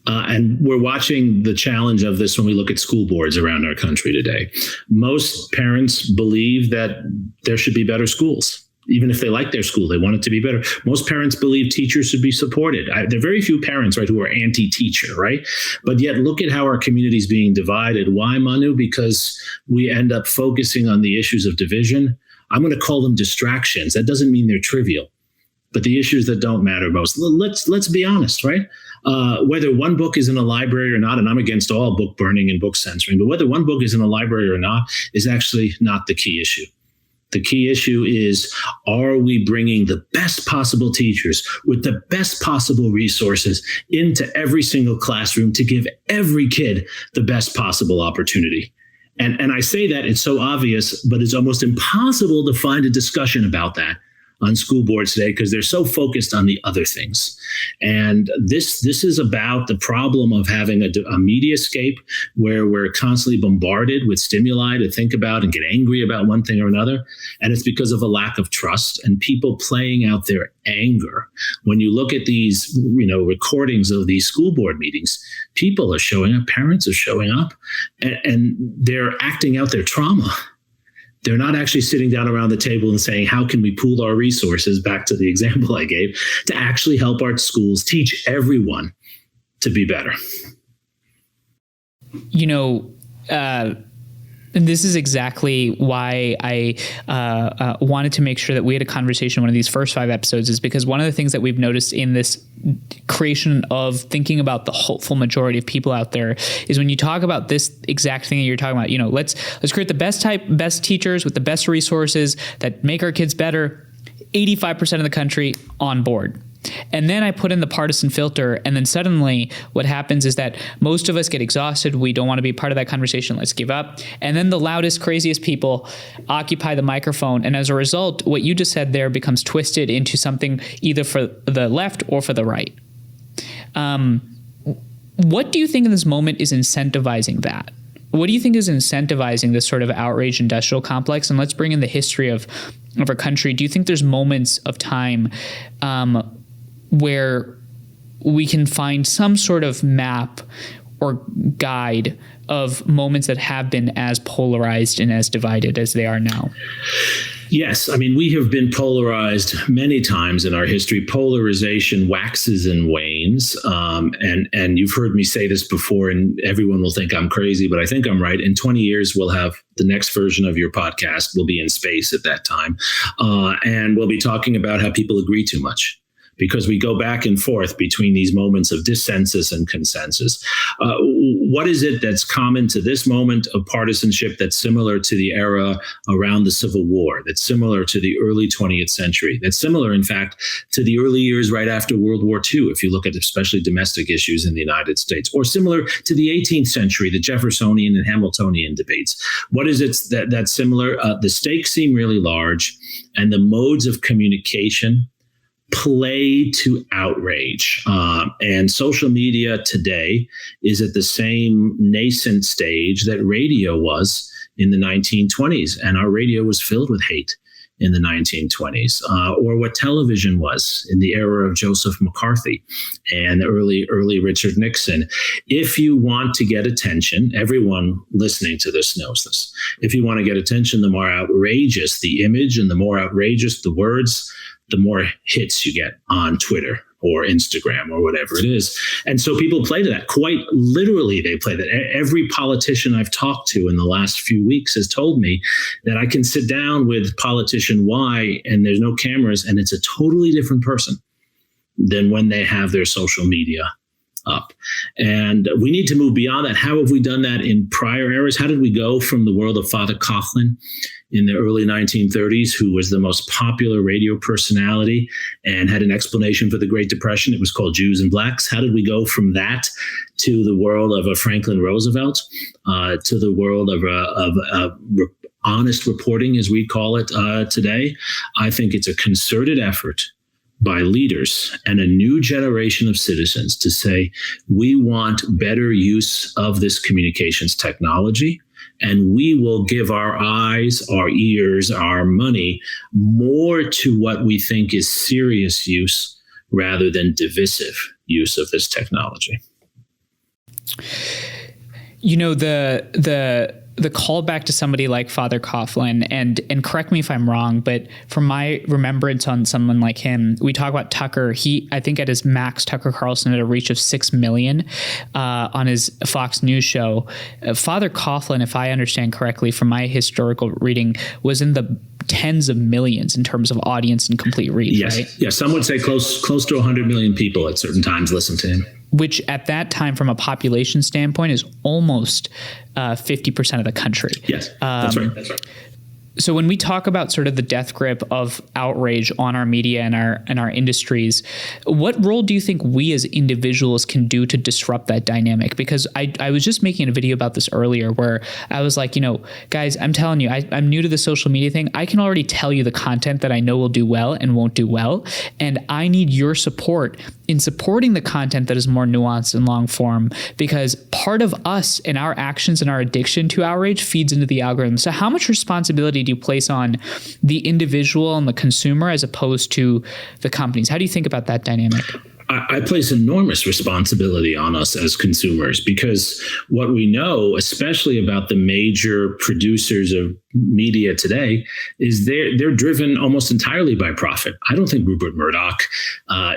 And we're watching the challenge of this when we look at school boards around our country today. Most parents believe that there should be better schools. Even if they like their school, they want it to be better. Most parents believe teachers should be supported. There are very few parents, right, who are anti-teacher, right? But yet look at how our community is being divided. Why, Manu? Because we end up focusing on the issues of division. I'm going to call them distractions. That doesn't mean they're trivial, but the issues that don't matter most. Let's be honest, right? Whether one book is in a library or not, and I'm against all book burning and book censoring, but whether one book is in a library or not is actually not the key issue. The key issue is, are we bringing the best possible teachers with the best possible resources into every single classroom to give every kid the best possible opportunity? And I say that it's so obvious, but it's almost impossible to find a discussion about that on school boards today because they're so focused on the other things. And this is about the problem of having a mediascape where we're constantly bombarded with stimuli to think about and get angry about one thing or another. And it's because of a lack of trust and people playing out their anger. When you look at these, recordings of these school board meetings, people are showing up, parents are showing up, and they're acting out their trauma. They're not actually sitting down around the table and saying, how can we pool our resources, back to the example I gave, to actually help our schools teach everyone to be better? And this is exactly why I wanted to make sure that we had a conversation in one of these first 5 episodes, is because one of the things that we've noticed in this creation of thinking about the hopeful majority of people out there is when you talk about this exact thing that you're talking about, let's create the best teachers with the best resources that make our kids better. 85% of the country on board. And then I put in the partisan filter, and then suddenly what happens is that most of us get exhausted. We don't want to be part of that conversation. Let's give up. And then the loudest, craziest people occupy the microphone. And as a result, what you just said there becomes twisted into something either for the left or for the right. What do you think in this moment is incentivizing that? What do you think is incentivizing this sort of outrage industrial complex? And let's bring in the history of our country. Do you think there's moments of time where we can find some sort of map or guide of moments that have been as polarized and as divided as they are now? Yes. I mean, we have been polarized many times in our history. Polarization waxes and wanes. And you've heard me say this before, and everyone will think I'm crazy, but I think I'm right. In 20 years, we'll have the next version of your podcast will be in space at that time. And we'll be talking about how people agree too much, because we go back and forth between these moments of dissensus and consensus. What is it that's common to this moment of partisanship that's similar to the era around the Civil War, that's similar to the early 20th century, that's similar, in fact, to the early years right after World War II, if you look at especially domestic issues in the United States, or similar to the 18th century, the Jeffersonian and Hamiltonian debates? What is it that's similar? The stakes seem really large, and the modes of communication play to outrage. And social media today is at the same nascent stage that radio was in the 1920s. And our radio was filled with hate in the 1920s, or what television was in the era of Joseph McCarthy and early Richard Nixon. If you want to get attention, everyone listening to this knows this. If you want to get attention, the more outrageous the image and the more outrageous the words, the more hits you get on Twitter, or Instagram or whatever it is. And so people play to that. Quite literally, they play that. Every politician I've talked to in the last few weeks has told me that I can sit down with politician Y and there's no cameras and it's a totally different person than when they have their social media up. And we need to move beyond that. How have we done that in prior eras? How did we go from the world of Father Coughlin in the early 1930s, who was the most popular radio personality and had an explanation for the Great Depression? It was called Jews and Blacks. How did we go from that to the world of a Franklin Roosevelt, to the world of honest reporting, as we call it today? I think it's a concerted effort by leaders and a new generation of citizens to say, we want better use of this communications technology, and we will give our eyes, our ears, our money more to what we think is serious use rather than divisive use of this technology. You know, the callback to somebody like Father Coughlin, and correct me if I'm wrong, but from my remembrance on someone like him, we talk about Tucker. I think at his max, Tucker Carlson had a reach of 6 million on his Fox News show. Father Coughlin, if I understand correctly from my historical reading, was in the tens of millions in terms of audience and complete reach. Yes, right? Yes. Some would say close to 100 million people at certain times listen to him. Which at that time, from a population standpoint, is almost 50% of the country. Yes, that's right. So when we talk about sort of the death grip of outrage on our media and our industries, what role do you think we as individuals can do to disrupt that dynamic? Because I was just making a video about this earlier where I was like, guys, I'm telling you, I'm new to the social media thing. I can already tell you the content that I know will do well and won't do well. And I need your support in supporting the content that is more nuanced and long form, because part of us and our actions and our addiction to outrage feeds into the algorithm. So how much responsibility do you place on the individual and the consumer as opposed to the companies? How do you think about that dynamic? I place enormous responsibility on us as consumers, because what we know, especially about the major producers of media today, is they're driven almost entirely by profit. I don't think Rupert Murdoch,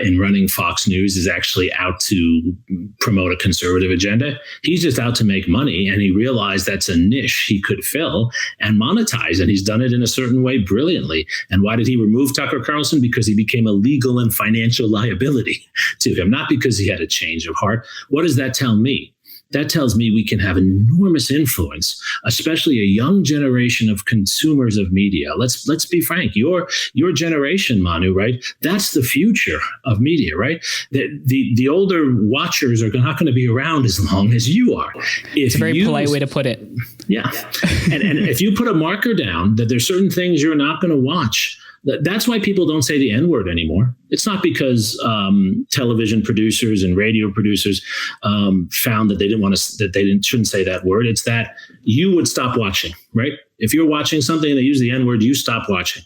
in running Fox News, is actually out to promote a conservative agenda. He's just out to make money, and he realized that's a niche he could fill and monetize, and he's done it in a certain way brilliantly. And why did he remove Tucker Carlson? Because he became a legal and financial liability to him, not because he had a change of heart. What does that tell me? That tells me we can have enormous influence, especially a young generation of consumers of media. Let's be frank. Your generation, Manu, right? That's the future of media, right? The older watchers are not going to be around as long as you are. It's a very polite way to put it. Yeah. and if you put a marker down that there's certain things you're not going to watch, that's why people don't say the N-word anymore. It's not because television producers and radio producers found that shouldn't say that word. It's that you would stop watching, right? If you're watching something and they use the N-word, you stop watching.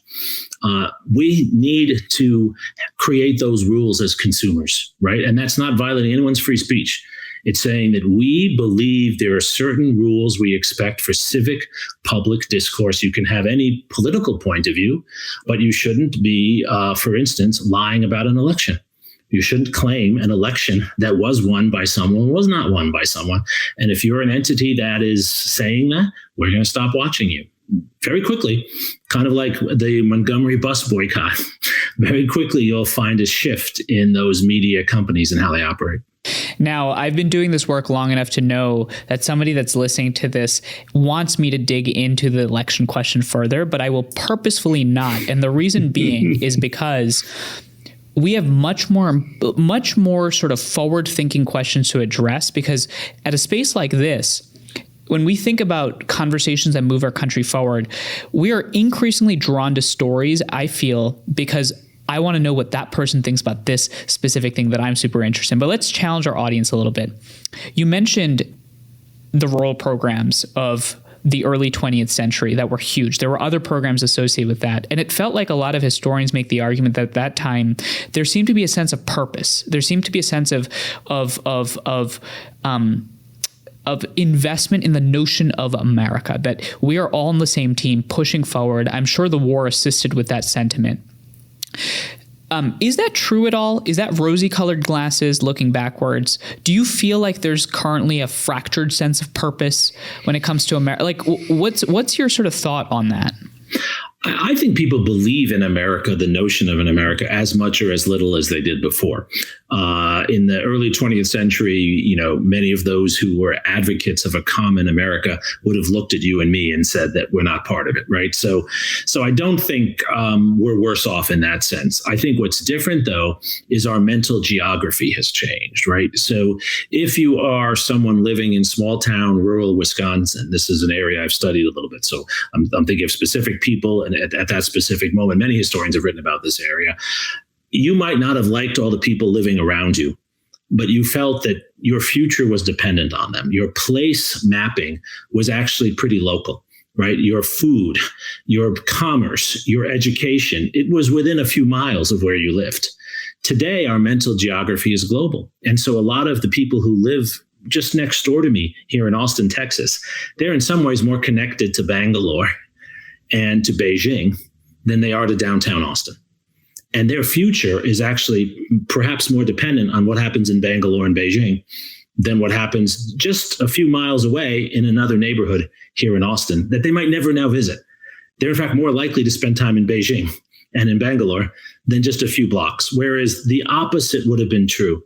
We need to create those rules as consumers, right? And that's not violating anyone's free speech. It's saying that we believe there are certain rules we expect for civic public discourse. You can have any political point of view, but you shouldn't be, for instance, lying about an election. You shouldn't claim an election that was won by someone was not won by someone. And if you're an entity that is saying that, we're going to stop watching you. Very quickly, kind of like the Montgomery bus boycott, very quickly you'll find a shift in those media companies and how they operate. Now, I've been doing this work long enough to know that somebody that's listening to this wants me to dig into the election question further, but I will purposefully not. And the reason being is because we have much more sort of forward-thinking questions to address, because at a space like this, when we think about conversations that move our country forward, we are increasingly drawn to stories, I feel, because I want to know what that person thinks about this specific thing that I'm super interested in. But let's challenge our audience a little bit. You mentioned the rural programs of the early 20th century that were huge. There were other programs associated with that. And it felt like a lot of historians make the argument that at that time, there seemed to be a sense of purpose. There seemed to be a sense of investment in the notion of America, that we are all on the same team pushing forward. I'm sure the war assisted with that sentiment. Is that true at all? Is that rosy-colored glasses looking backwards? Do you feel like there's currently a fractured sense of purpose when it comes to America? Like, what's your sort of thought on that? I think people believe in America, the notion of an America, as much or as little as they did before. In the early 20th century, many of those who were advocates of a common America would have looked at you and me and said that we're not part of it, right? So I don't think we're worse off in that sense. I think what's different, though, is our mental geography has changed, right? So if you are someone living in small town, rural Wisconsin, this is an area I've studied a little bit. So I'm thinking of specific people, and at that specific moment, many historians have written about this area. You might not have liked all the people living around you, but you felt that your future was dependent on them. Your place mapping was actually pretty local, right? Your food, your commerce, your education, it was within a few miles of where you lived. Today, our mental geography is global. And so a lot of the people who live just next door to me here in Austin, Texas, they're in some ways more connected to Bangalore and to Beijing than they are to downtown Austin. And their future is actually perhaps more dependent on what happens in Bangalore and Beijing than what happens just a few miles away in another neighborhood here in Austin that they might never now visit. They're in fact more likely to spend time in Beijing and in Bangalore than just a few blocks, whereas the opposite would have been true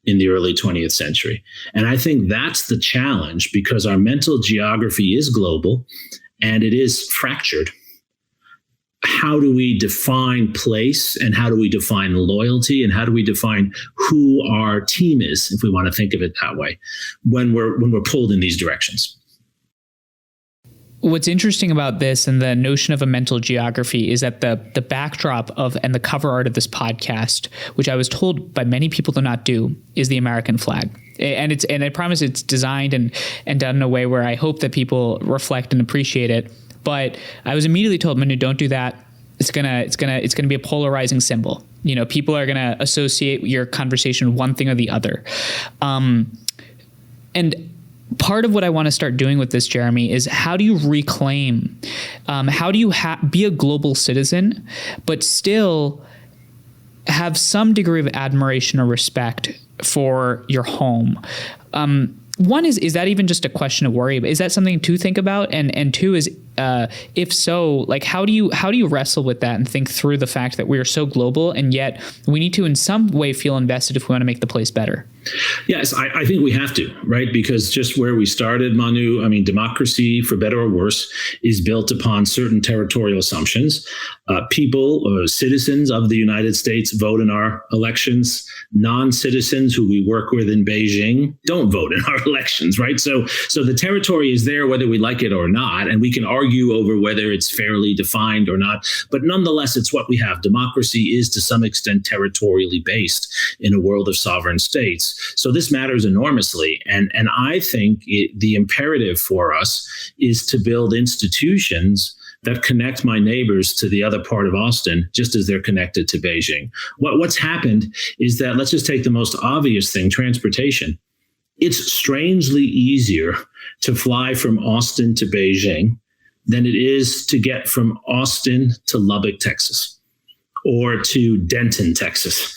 in the early 20th century. And I think that's the challenge, because our mental geography is global and it is fractured. How do we define place, and how do we define loyalty, and how do we define who our team is, if we want to think of it that way, when we're pulled in these directions? What's interesting about this and the notion of a mental geography is that the backdrop of and the cover art of this podcast, which I was told by many people to not do, is the American flag. And I promise it's designed and done in a way where I hope that people reflect and appreciate it. But I was immediately told, Manu, don't do that. It's gonna be a polarizing symbol. People are gonna associate your conversation with one thing or the other. And part of what I want to start doing with this, Jeremi, is how do you reclaim, how do you be a global citizen, but still have some degree of admiration or respect for your home? One is that even just a question of worry? Is that something to think about? And two is, if so, like how do you wrestle with that and think through the fact that we are so global and yet we need to in some way feel invested if we want to make the place better? Yes, I think we have to, right? Because just where we started, Manu, I mean, democracy, for better or worse, is built upon certain territorial assumptions. People or citizens of the United States vote in our elections. Non-citizens who we work with in Beijing don't vote in our elections, right? So the territory is there whether we like it or not, and we can argue over whether it's fairly defined or not. But nonetheless, it's what we have. Democracy is to some extent territorially based in a world of sovereign states. So this matters enormously. And I think the imperative for us is to build institutions that connect my neighbors to the other part of Austin, just as they're connected to Beijing. What's happened is that, let's just take the most obvious thing, transportation. It's strangely easier to fly from Austin to Beijing than it is to get from Austin to Lubbock, Texas, or to Denton, Texas.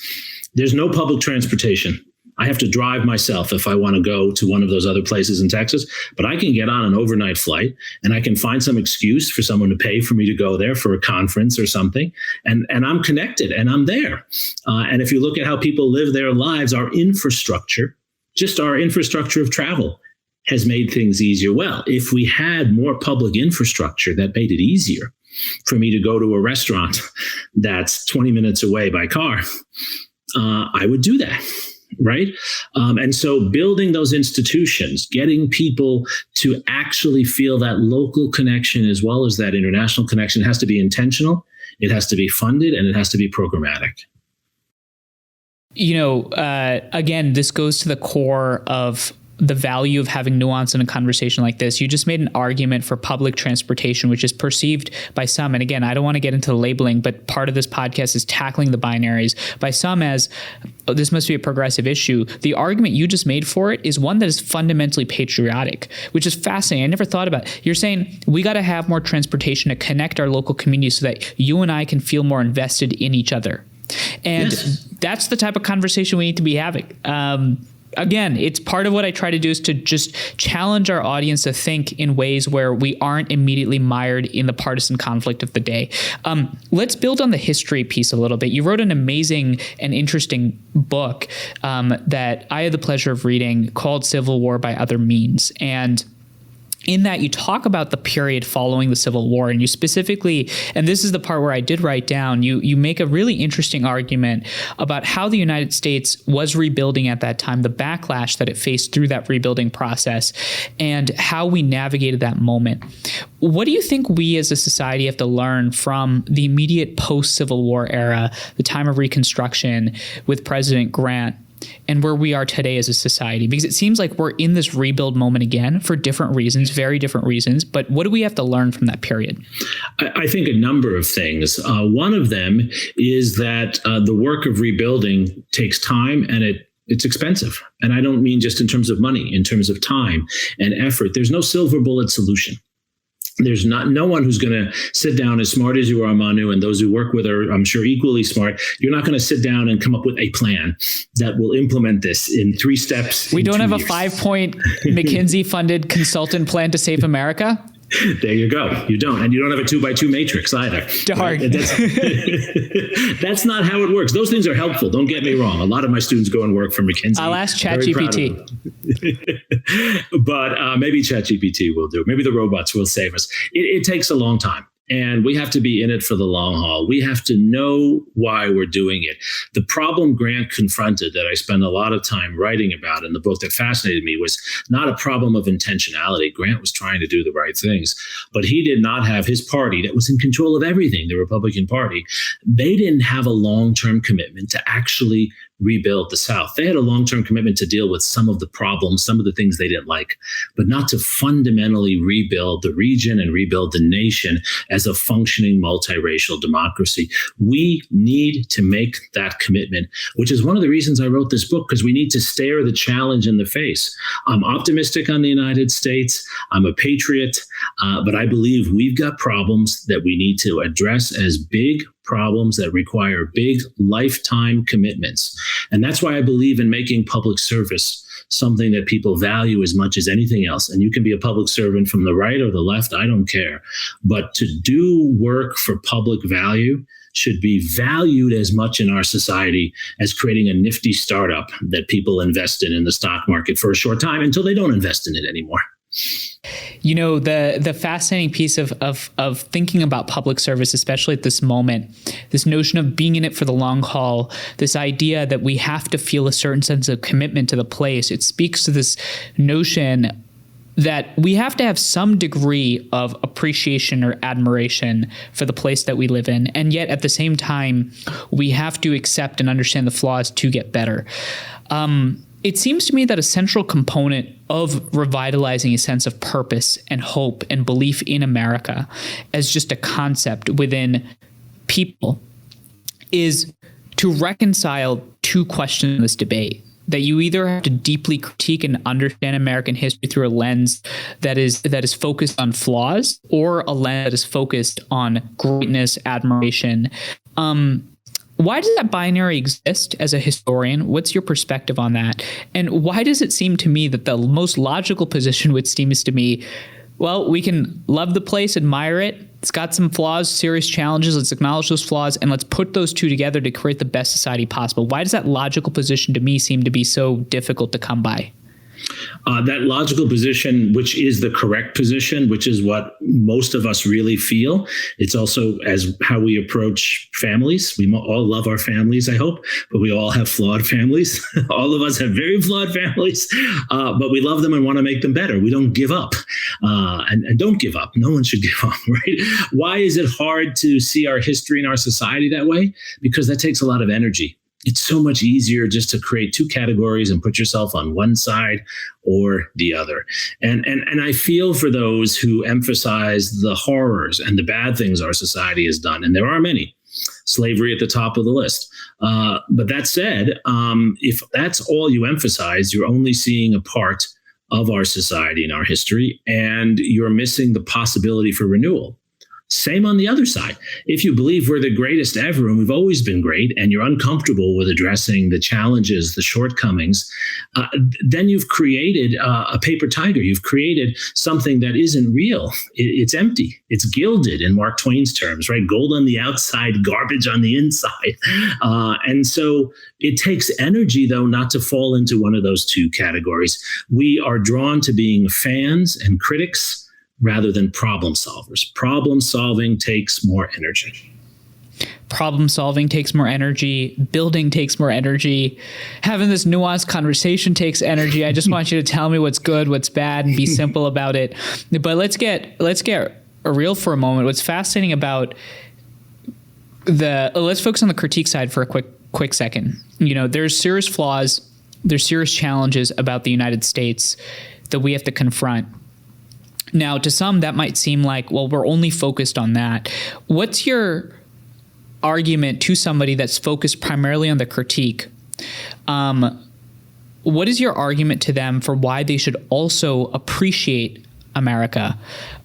There's no public transportation. I have to drive myself if I want to go to one of those other places in Texas, but I can get on an overnight flight and I can find some excuse for someone to pay for me to go there for a conference or something. And I'm connected and I'm there. And if you look at how people live their lives, our infrastructure, just our infrastructure of travel, has made things easier. Well, if we had more public infrastructure that made it easier for me to go to a restaurant that's 20 minutes away by car, I would do that. Right. And so building those institutions, getting people to actually feel that local connection as well as that international connection has to be intentional. It has to be funded and it has to be programmatic. Again, this goes to the core of the value of having nuance in a conversation like this. You just made an argument for public transportation, which is perceived by some, and again, I don't want to get into the labeling, but part of this podcast is tackling the binaries, by some as, oh, this must be a progressive issue. The argument you just made for it is one that is fundamentally patriotic, which is fascinating. I never thought about it. You're saying we got to have more transportation to connect our local communities so that you and I can feel more invested in each other. And that's the type of conversation we need to be having. Again, it's part of what I try to do is to just challenge our audience to think in ways where we aren't immediately mired in the partisan conflict of the day. Let's build on the history piece a little bit. You wrote an amazing and interesting book that I had the pleasure of reading called Civil War by Other Means. And in that, you talk about the period following the Civil War, and you specifically, and this is the part where I did write down, you make a really interesting argument about how the United States was rebuilding at that time, the backlash that it faced through that rebuilding process, and how we navigated that moment. What do you think we as a society have to learn from the immediate post-Civil War era, the time of Reconstruction with President Grant, and where we are today as a society? Because it seems like we're in this rebuild moment again for different reasons, very different reasons. But what do we have to learn from that period? I think a number of things. One of them is that the work of rebuilding takes time and it's expensive. And I don't mean just in terms of money, in terms of time and effort. There's no silver bullet solution. There's no one who's going to sit down as smart as you are, Manu, and those who work with are, I'm sure, equally smart. You're not going to sit down and come up with a plan that will implement this in 3 steps. We don't have a 5-point McKinsey-funded consultant plan to save America? There you go. You don't. And you don't have a 2x2 matrix either. Darn. Right? That's not how it works. Those things are helpful. Don't get me wrong. A lot of my students go and work for McKinsey. I'll ask ChatGPT. But maybe ChatGPT will do. Maybe the robots will save us. It takes a long time. And we have to be in it for the long haul. We have to know why we're doing it. The problem Grant confronted that I spend a lot of time writing about in the book that fascinated me was not a problem of intentionality. Grant was trying to do the right things, but he did not have his party that was in control of everything, the Republican Party. They didn't have a long-term commitment to actually rebuild the South. They had a long-term commitment to deal with some of the problems, some of the things they didn't like, but not to fundamentally rebuild the region and rebuild the nation as a functioning multiracial democracy. We need to make that commitment, which is one of the reasons I wrote this book, because we need to stare the challenge in the face. I'm optimistic on the United States. I'm a patriot, but I believe we've got problems that we need to address as big problems that require big lifetime commitments. And that's why I believe in making public service something that people value as much as anything else. And you can be a public servant from the right or the left, I don't care. But to do work for public value should be valued as much in our society as creating a nifty startup that people invest in the stock market for a short time until they don't invest in it anymore. You know, the fascinating piece of thinking about public service, especially at this moment, this notion of being in it for the long haul, this idea that we have to feel a certain sense of commitment to the place, it speaks to this notion that we have to have some degree of appreciation or admiration for the place that we live in. And yet at the same time, we have to accept and understand the flaws to get better. It seems to me that a central component of revitalizing a sense of purpose and hope and belief in America as just a concept within people is to reconcile 2 questions in this debate. That you either have to deeply critique and understand American history through a lens that is focused on flaws, or a lens that is focused on greatness, admiration. Why does that binary exist as a historian? What's your perspective on that? And why does it seem to me that the most logical position would seem to me, well, we can love the place, admire it. It's got some flaws, serious challenges. Let's acknowledge those flaws and let's put those 2 together to create the best society possible. Why does that logical position to me seem to be so difficult to come by? That logical position, which is the correct position, which is what most of us really feel. It's also as how we approach families. We all love our families, I hope, but we all have flawed families. All of us have very flawed families, but we love them and want to make them better. We don't give up, and don't give up. No one should give up, right? Why is it hard to see our history and our society that way? Because that takes a lot of energy. It's so much easier just to create 2 categories and put yourself on one side or the other. And I feel for those who emphasize the horrors and the bad things our society has done. And there are many. Slavery at the top of the list. But that said, if that's all you emphasize, you're only seeing a part of our society and our history, and you're missing the possibility for renewal. Same on the other side. If you believe we're the greatest ever and we've always been great, and you're uncomfortable with addressing the challenges, the shortcomings, then you've created a paper tiger. You've created something that isn't real. It's empty. It's gilded, in Mark Twain's terms, right? Gold on the outside, garbage on the inside. And so it takes energy, though, not to fall into one of those two categories. We are drawn to being fans and critics rather than problem solvers. Problem solving takes more energy. Problem solving takes more energy. Building takes more energy. Having this nuanced conversation takes energy. I just want you to tell me what's good, what's bad, and be simple about it. But let's get real for a moment. What's fascinating about let's focus on the critique side for a quick second. There's serious flaws. There's serious challenges about the United States that we have to confront. Now, to some, that might seem like, well, we're only focused on that. What's your argument to somebody that's focused primarily on the critique? What is your argument to them for why they should also appreciate America?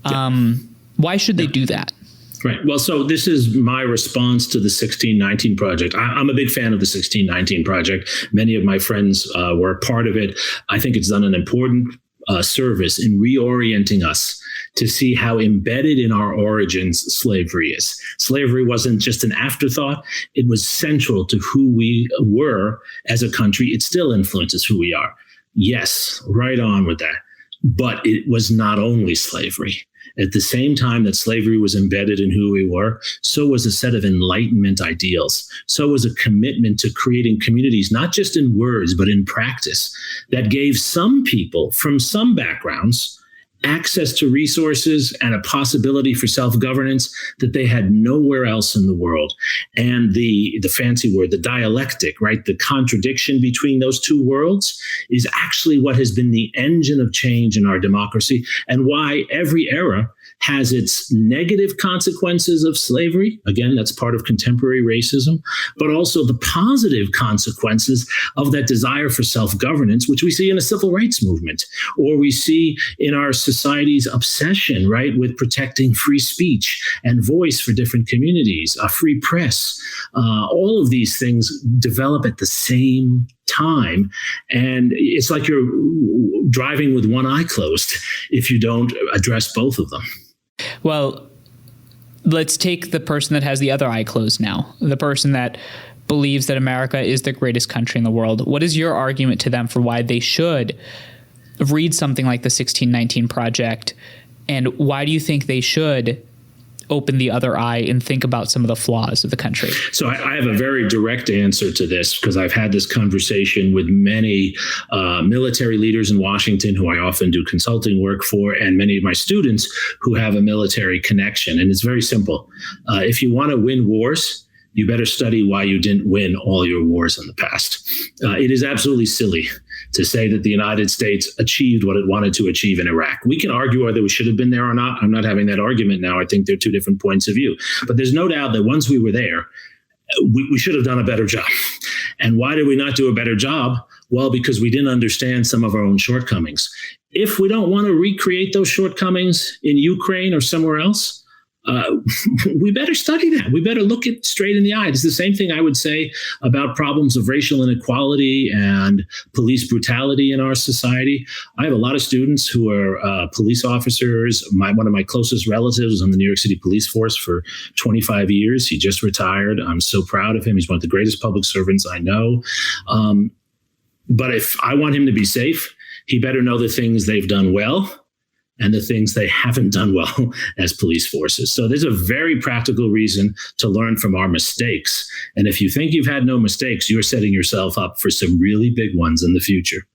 Why should they do that? Right. Well, so this is my response to the 1619 Project. I'm a big fan of the 1619 Project. Many of my friends were a part of it. I think it's done an important service in reorienting us to see how embedded in our origins slavery is. Slavery wasn't just an afterthought. It was central to who we were as a country. It still influences who we are. Yes, right on with that. But it was not only slavery. At the same time that slavery was embedded in who we were, so was a set of Enlightenment ideals. So was a commitment to creating communities, not just in words, but in practice, that gave some people from some backgrounds access to resources and a possibility for self-governance that they had nowhere else in the world. And the fancy word, the dialectic, right? The contradiction between those two worlds is actually what has been the engine of change in our democracy, and why every era has its negative consequences of slavery. Again, that's part of contemporary racism, but also the positive consequences of that desire for self-governance, which we see in a civil rights movement, or we see in our society's obsession, right, with protecting free speech and voice for different communities, a free press. All of these things develop at the same time. And it's like you're driving with one eye closed if you don't address both of them. Well, let's take the person that has the other eye closed now, the person that believes that America is the greatest country in the world. What is your argument to them for why they should read something like the 1619 Project? And why do you think they should open the other eye and think about some of the flaws of the country? So I have a very direct answer to this, because I've had this conversation with many military leaders in Washington who I often do consulting work for, and many of my students who have a military connection. And it's very simple. If you want to win wars, you better study why you didn't win all your wars in the past. It is absolutely silly to say that the United States achieved what it wanted to achieve in Iraq. We can argue whether we should have been there or not. I'm not having that argument now. I think they're two different points of view. But there's no doubt that once we were there, we should have done a better job. And why did we not do a better job? Well, because we didn't understand some of our own shortcomings. If we don't want to recreate those shortcomings in Ukraine or somewhere else, we better study that. We better look it straight in the eye. It's the same thing I would say about problems of racial inequality and police brutality in our society. I have a lot of students who are police officers. One of my closest relatives was on the New York City police force for 25 years. He just retired. I'm so proud of him. He's one of the greatest public servants I know. But if I want him to be safe, he better know the things they've done well and the things they haven't done well as police forces. So there's a very practical reason to learn from our mistakes. And if you think you've had no mistakes, you're setting yourself up for some really big ones in the future.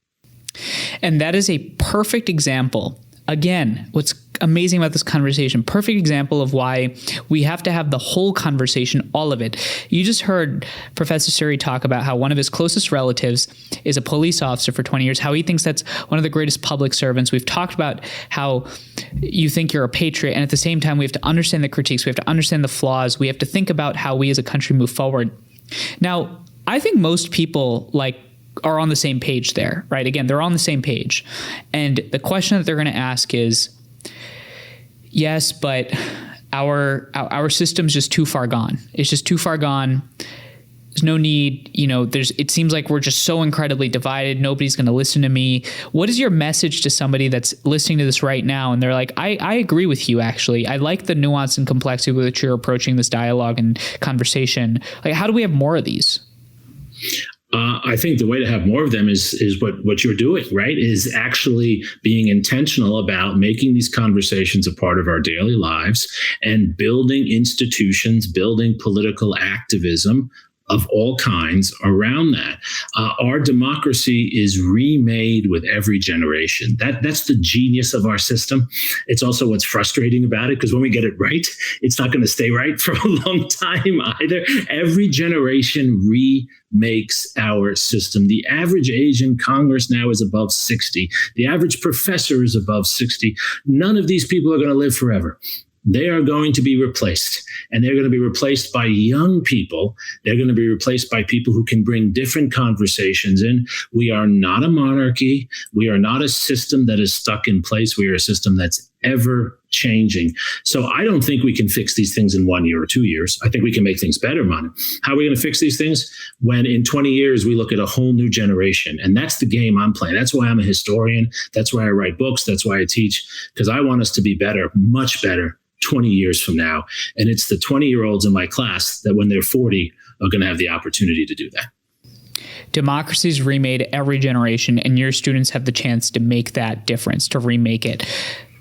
And that is a perfect example. Again, what's amazing about this conversation, perfect example of why we have to have the whole conversation, all of it. You just heard Professor Suri talk about how one of his closest relatives is a police officer for 20 years, how he thinks that's one of the greatest public servants. We've talked about how you think you're a patriot, and at the same time, we have to understand the critiques, we have to understand the flaws, we have to think about how we as a country move forward. Now, I think most people are on the same page there, right? Again, they're on the same page. And the question that they're going to ask is, yes, but our system's just too far gone. It's just too far gone. There's no need, it seems like we're just so incredibly divided. Nobody's going to listen to me. What is your message to somebody that's listening to this right now? And they're like, I agree with you, actually. I like the nuance and complexity with which you're approaching this dialogue and conversation. Like, how do we have more of these? I think the way to have more of them is what you're doing, right? Is actually being intentional about making these conversations a part of our daily lives and building institutions, building political activism of all kinds around that. Our democracy is remade with every generation. That's the genius of our system. It's also what's frustrating about it, because when we get it right, it's not going to stay right for a long time either. Every generation remakes our system. The average age in Congress now is above 60. The average professor is above 60. None of these people are going to live forever. They are going to be replaced, and they're going to be replaced by young people. They're going to be replaced by people who can bring different conversations in. We are not a monarchy. We are not a system that is stuck in place. We are a system that's ever changing. So I don't think we can fix these things in 1 year or 2 years. I think we can make things better, Manu. How are we going to fix these things? When in 20 years, we look at a whole new generation. And that's the game I'm playing. That's why I'm a historian. That's why I write books. That's why I teach, because I want us to be better, much better 20 years from now. And it's the 20-year-olds in my class that when they're 40 are going to have the opportunity to do that. Democracy's remade every generation, and your students have the chance to make that difference, to remake it.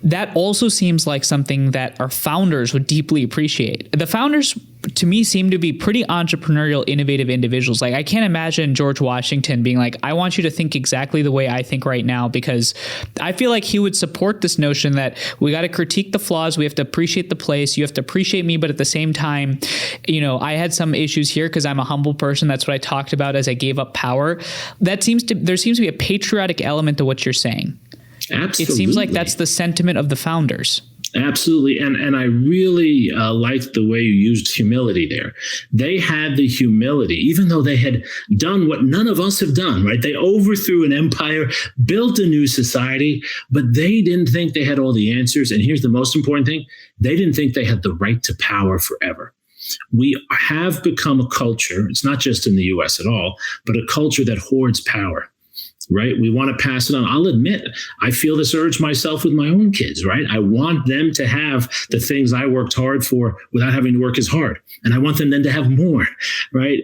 That also seems like something that our founders would deeply appreciate. The founders, to me, seem to be pretty entrepreneurial, innovative individuals. Like, I can't imagine George Washington being like, I want you to think exactly the way I think right now, because I feel like he would support this notion that we got to critique the flaws. We have to appreciate the place. You have to appreciate me. But at the same time, I had some issues here because I'm a humble person. That's what I talked about as I gave up power. There seems to be a patriotic element to what you're saying. Absolutely. It seems like that's the sentiment of the founders. Absolutely. And I really liked the way you used humility there. They had the humility, even though they had done what none of us have done, right? They overthrew an empire, built a new society, but they didn't think they had all the answers. And here's the most important thing. They didn't think they had the right to power forever. We have become a culture, it's not just in the US at all, but a culture that hoards power. Right? We want to pass it on. I'll admit, I feel this urge myself with my own kids, right? I want them to have the things I worked hard for without having to work as hard. And I want them then to have more, right?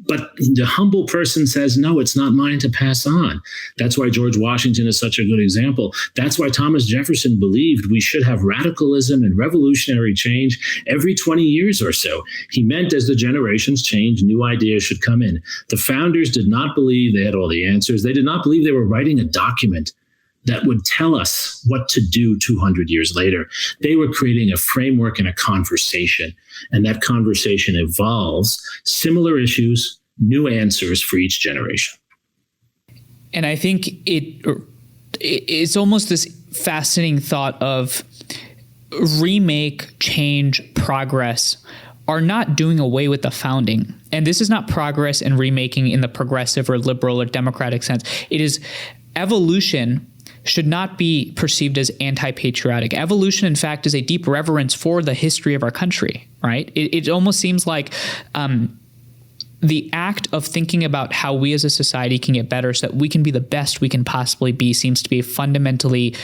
But the humble person says, no, it's not mine to pass on. That's why George Washington is such a good example. That's why Thomas Jefferson believed we should have radicalism and revolutionary change every 20 years or so. He meant as the generations change, new ideas should come in. The founders did not believe they had all the answers. They did not believe they were writing a document that would tell us what to do 200 years later. They were creating a framework and a conversation, and that conversation evolves similar issues, new answers for each generation. And I think it's almost this fascinating thought of remake, change, progress are not doing away with the founding. And this is not progress and remaking in the progressive or liberal or democratic sense. It is evolution should not be perceived as anti-patriotic. Evolution, in fact, is a deep reverence for the history of our country, right? It almost seems like the act of thinking about how we as a society can get better so that we can be the best we can possibly be seems to be a fundamentally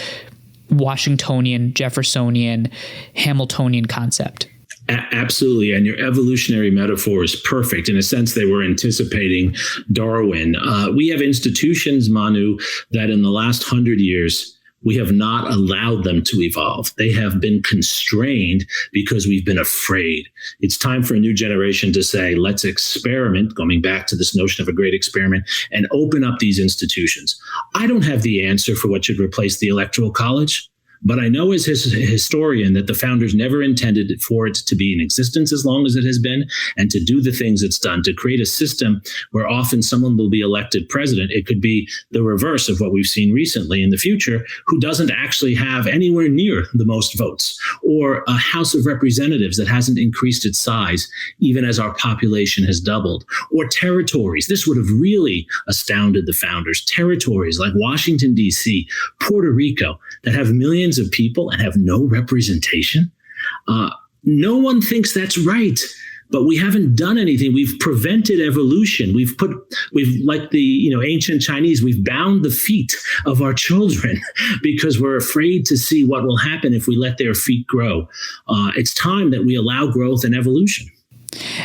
Washingtonian, Jeffersonian, Hamiltonian concept. Absolutely. And your evolutionary metaphor is perfect. In a sense, they were anticipating Darwin. We have institutions, Manu, that in the last 100 years, we have not allowed them to evolve. They have been constrained because we've been afraid. It's time for a new generation to say, let's experiment, going back to this notion of a great experiment, and open up these institutions. I don't have the answer for what should replace the Electoral College. But I know as a historian that the founders never intended for it to be in existence as long as it has been, and to do the things it's done, to create a system where often someone will be elected president. It could be the reverse of what we've seen recently in the future, who doesn't actually have anywhere near the most votes, or a House of Representatives that hasn't increased its size, even as our population has doubled, or territories. This would have really astounded the founders. Territories like Washington, D.C., Puerto Rico, that have millions of people and have no representation. No one thinks that's right. But we haven't done anything. We've prevented evolution. We've like the ancient Chinese, we've bound the feet of our children because we're afraid to see what will happen if we let their feet grow. It's time that we allow growth and evolution.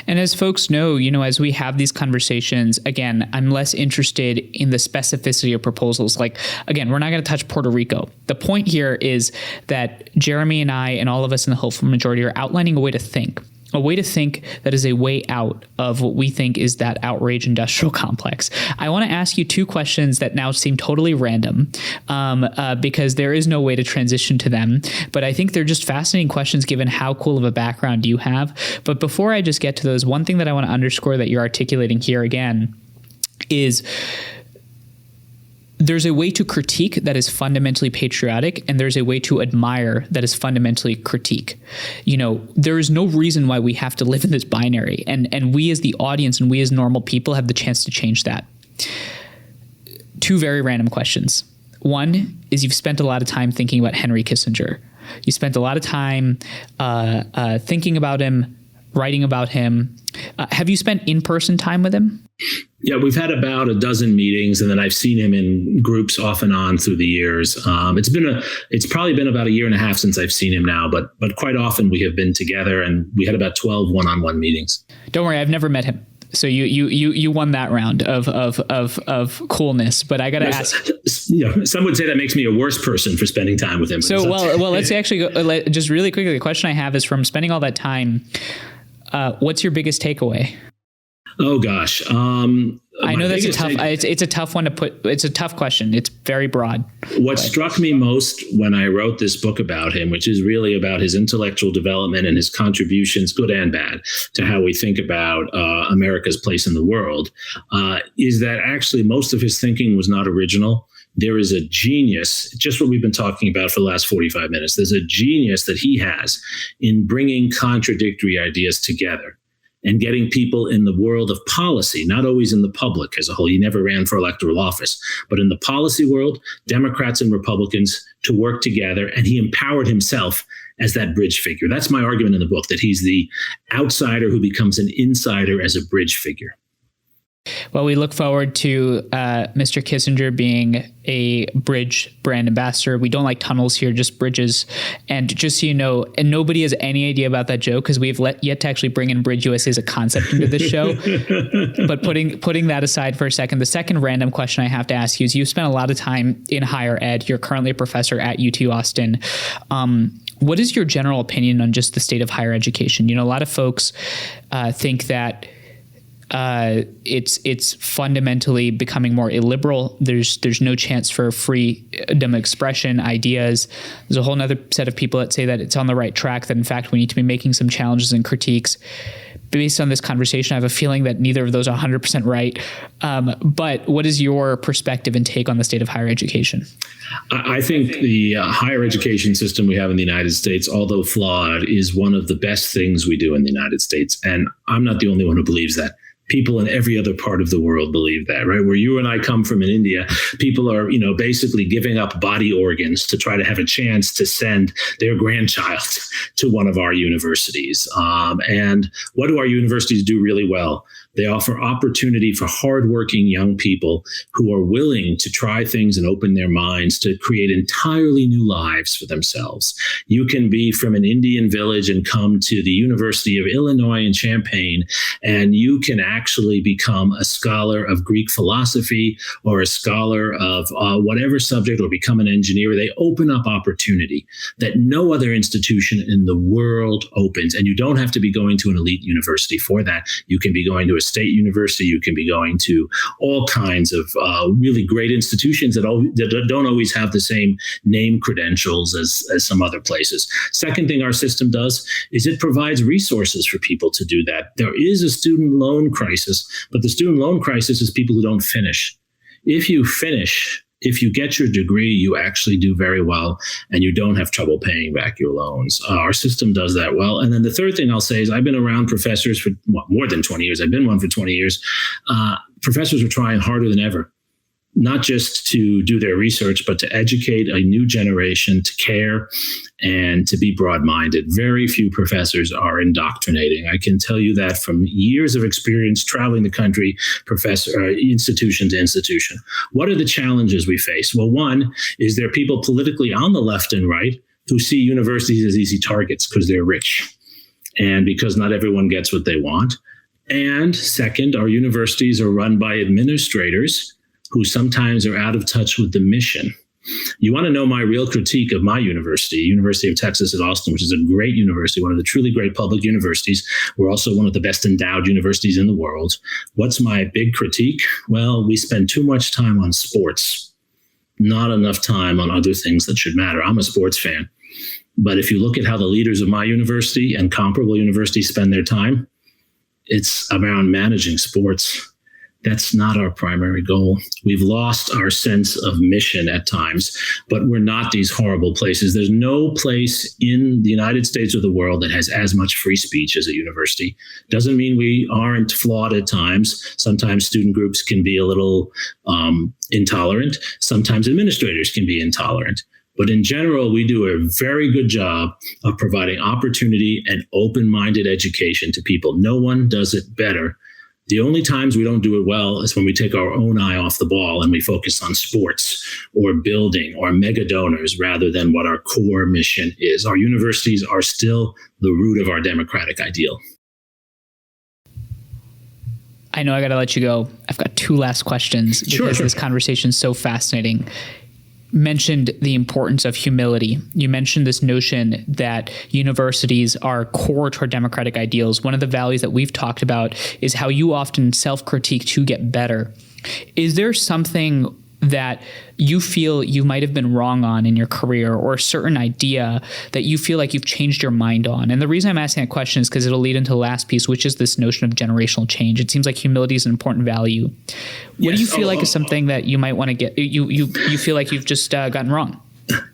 And as folks know, as we have these conversations, again, I'm less interested in the specificity of proposals. Like, again, we're not going to touch Puerto Rico. The point here is that Jeremi and I and all of us in the hopeful majority are outlining a way to think. A way to think that is a way out of what we think is that outrage industrial complex. I want to ask you two questions that now seem totally random because there is no way to transition to them. But I think they're just fascinating questions given how cool of a background you have. But before I just get to those, one thing that I want to underscore that you're articulating here again is there's a way to critique that is fundamentally patriotic, and there's a way to admire that is fundamentally critique. There is no reason why we have to live in this binary, and we as the audience and we as normal people have the chance to change that. Two very random questions. One is you've spent a lot of time thinking about Henry Kissinger. You spent a lot of time thinking about him, writing about him. Have you spent in-person time with him? Yeah, we've had about a dozen meetings, and then I've seen him in groups off and on through the years. It's probably been about a year and a half since I've seen him now, but quite often we have been together, and we had about 12 one-on-one meetings. Don't worry, I've never met him. So you won that round of coolness, but I got to ask. Some would say that makes me a worse person for spending time with him. So let's actually go, just really quickly. The question I have is from spending all that time. What's your biggest takeaway? Oh gosh. I know that's it's a tough one to put. It's a tough question. It's very broad. What struck me most when I wrote this book about him, which is really about his intellectual development and his contributions, good and bad, to how we think about America's place in the world, is that actually most of his thinking was not original. There is a genius, just what we've been talking about for the last 45 minutes. There's a genius that he has in bringing contradictory ideas together and getting people in the world of policy, not always in the public as a whole. He never ran for electoral office, but in the policy world, Democrats and Republicans to work together. And he empowered himself as that bridge figure. That's my argument in the book, that he's the outsider who becomes an insider as a bridge figure. Well, we look forward to Mr. Kissinger being a bridge brand ambassador. We don't like tunnels here, just bridges. And just so you know, and nobody has any idea about that joke because we've yet to actually bring in Bridge USA as a concept into this show. But putting that aside for a second, the second random question I have to ask you is you've spent a lot of time in higher ed. You're currently a professor at UT Austin. What is your general opinion on just the state of higher education? A lot of folks think that it's fundamentally becoming more illiberal. There's no chance for freedom of expression, ideas. There's a whole other set of people that say that it's on the right track, that in fact we need to be making some challenges and critiques. Based on this conversation, I have a feeling that neither of those are 100% right. But what is your perspective and take on the state of higher education? I think the higher education system we have in the United States, although flawed, is one of the best things we do in the United States. And I'm not the only one who believes that. People in every other part of the world believe that, right? Where you and I come from in India, people are, basically giving up body organs to try to have a chance to send their grandchild to one of our universities. And what do our universities do really well? They offer opportunity for hardworking young people who are willing to try things and open their minds to create entirely new lives for themselves. You can be from an Indian village and come to the University of Illinois in Champaign, and you can actually become a scholar of Greek philosophy or a scholar of whatever subject, or become an engineer. They open up opportunity that no other institution in the world opens. And you don't have to be going to an elite university for that. You can be going to a state university. You can be going to all kinds of really great institutions that don't always have the same name credentials as some other places. Second thing our system does is it provides resources for people to do that. There is a student loan crisis, but the student loan crisis is people who don't finish. If you get your degree, you actually do very well, and you don't have trouble paying back your loans. Our system does that well. And then the third thing I'll say is I've been around professors for more than 20 years. I've been one for 20 years. Professors are trying harder than ever. not just to do their research, but to educate a new generation to care and to be broad-minded. Very few professors are indoctrinating. I can tell you that from years of experience traveling the country, institution to institution. What are the challenges we face? Well, one is there are people politically on the left and right who see universities as easy targets because they're rich and because not everyone gets what they want. And second, our universities are run by administrators who sometimes are out of touch with the mission. You want to know my real critique of my university, University of Texas at Austin, which is a great university, one of the truly great public universities. We're also one of the best endowed universities in the world. What's my big critique? Well, we spend too much time on sports, not enough time on other things that should matter. I'm a sports fan. But if you look at how the leaders of my university and comparable universities spend their time, it's around managing sports. That's not our primary goal. We've lost our sense of mission at times, but we're not these horrible places. There's no place in the United States or the world that has as much free speech as a university. Doesn't mean we aren't flawed at times. Sometimes student groups can be a little intolerant. Sometimes administrators can be intolerant. But in general, we do a very good job of providing opportunity and open-minded education to people. No one does it better. The only times we don't do it well is when we take our own eye off the ball and we focus on sports or building or mega donors rather than what our core mission is. Our universities are still the root of our democratic ideal. I know I got to let you go. I've got two last questions because this conversation is so fascinating. Mentioned the importance of humility. You mentioned this notion that universities are core to our democratic ideals. One of the values that we've talked about is how you often self-critique to get better. Is there something that you feel you might have been wrong on in your career, or a certain idea that you feel like you've changed your mind on? And the reason I'm asking that question is because it'll lead into the last piece, which is this notion of generational change. It seems like humility is an important value. What do you feel like is something that you might want to get, you feel like you've just gotten wrong?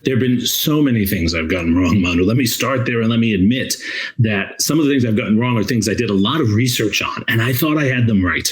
There have been so many things I've gotten wrong, Manu. Let me start there and let me admit that some of the things I've gotten wrong are things I did a lot of research on, and I thought I had them right.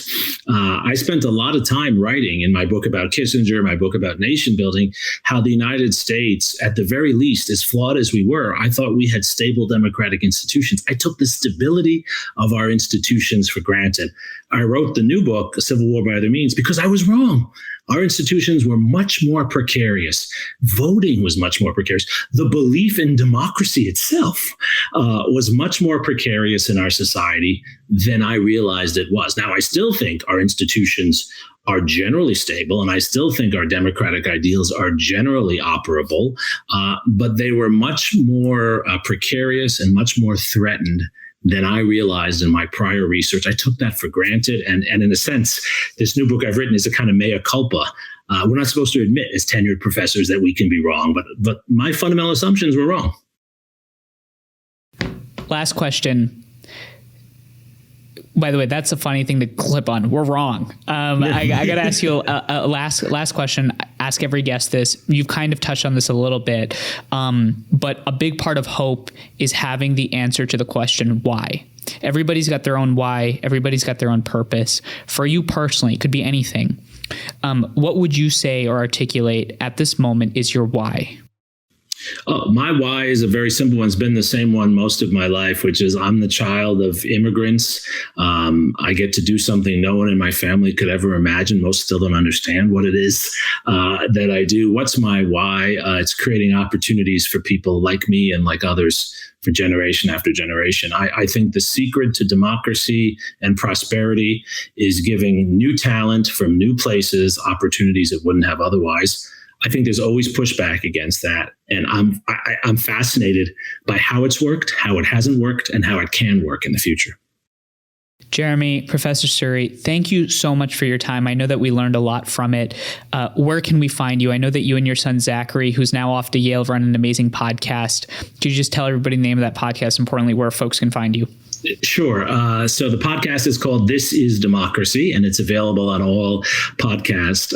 I spent a lot of time writing in my book about Kissinger, my book about nation building, how the United States, at the very least, as flawed as we were, I thought we had stable democratic institutions. I took the stability of our institutions for granted. I wrote the new book, A Civil War by Other Means, because I was wrong. Our institutions were much more precarious. Voting was much more precarious. The belief in democracy itself was much more precarious in our society than I realized it was. Now, I still think our institutions are generally stable, and I still think our democratic ideals are generally operable, but they were much more precarious and much more threatened than I realized in my prior research. I took that for granted. And in a sense, this new book I've written is a kind of mea culpa. We're not supposed to admit as tenured professors that we can be wrong, but my fundamental assumptions were wrong. Last question. By the way, that's a funny thing to clip on. We're wrong. I got to ask you a last question. Ask every guest this. You've kind of touched on this a little bit, but a big part of hope is having the answer to the question, why? Everybody's got their own why. Everybody's got their own purpose. For you personally, it could be anything. What would you say or articulate at this moment is your why? Oh, my why is a very simple one. It's been the same one most of my life, which is I'm the child of immigrants. I get to do something no one in my family could ever imagine. Most still don't understand what it is that I do. What's my why? It's creating opportunities for people like me and like others for generation after generation. I think the secret to democracy and prosperity is giving new talent from new places opportunities it wouldn't have otherwise. I think there's always pushback against that. And I'm fascinated by how it's worked, how it hasn't worked, and how it can work in the future. Jeremi, Professor Suri, thank you so much for your time. I know that we learned a lot from it. Where can we find you? I know that you and your son, Zachary, who's now off to Yale, run an amazing podcast. Could you just tell everybody the name of that podcast, importantly, where folks can find you? Sure. So the podcast is called This is Democracy, and it's available on all podcast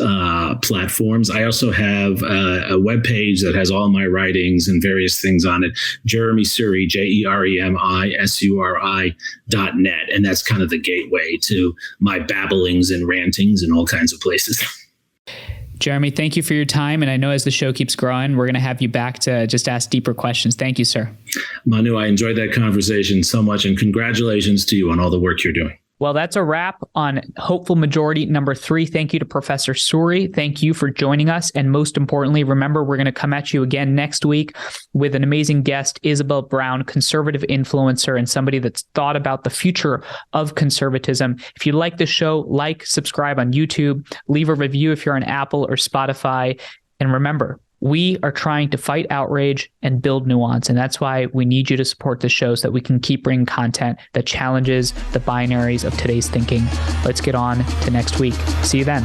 platforms. I also have a webpage that has all my writings and various things on it, Jeremi Suri, JeremiSuri.net. And that's kind of the gateway to my babblings and rantings in all kinds of places. Jeremi, thank you for your time. And I know as the show keeps growing, we're going to have you back to just ask deeper questions. Thank you, sir. Manu, I enjoyed that conversation so much, and congratulations to you on all the work you're doing. Well, that's a wrap on Hopeful Majority number 3. Thank you to Professor Suri. Thank you for joining us. And most importantly, remember, we're going to come at you again next week with an amazing guest, Isabel Brown, conservative influencer and somebody that's thought about the future of conservatism. If you like this show, like, subscribe on YouTube, leave a review if you're on Apple or Spotify. And remember, we are trying to fight outrage and build nuance. And that's why we need you to support the show so that we can keep bringing content that challenges the binaries of today's thinking. Let's get on to next week. See you then.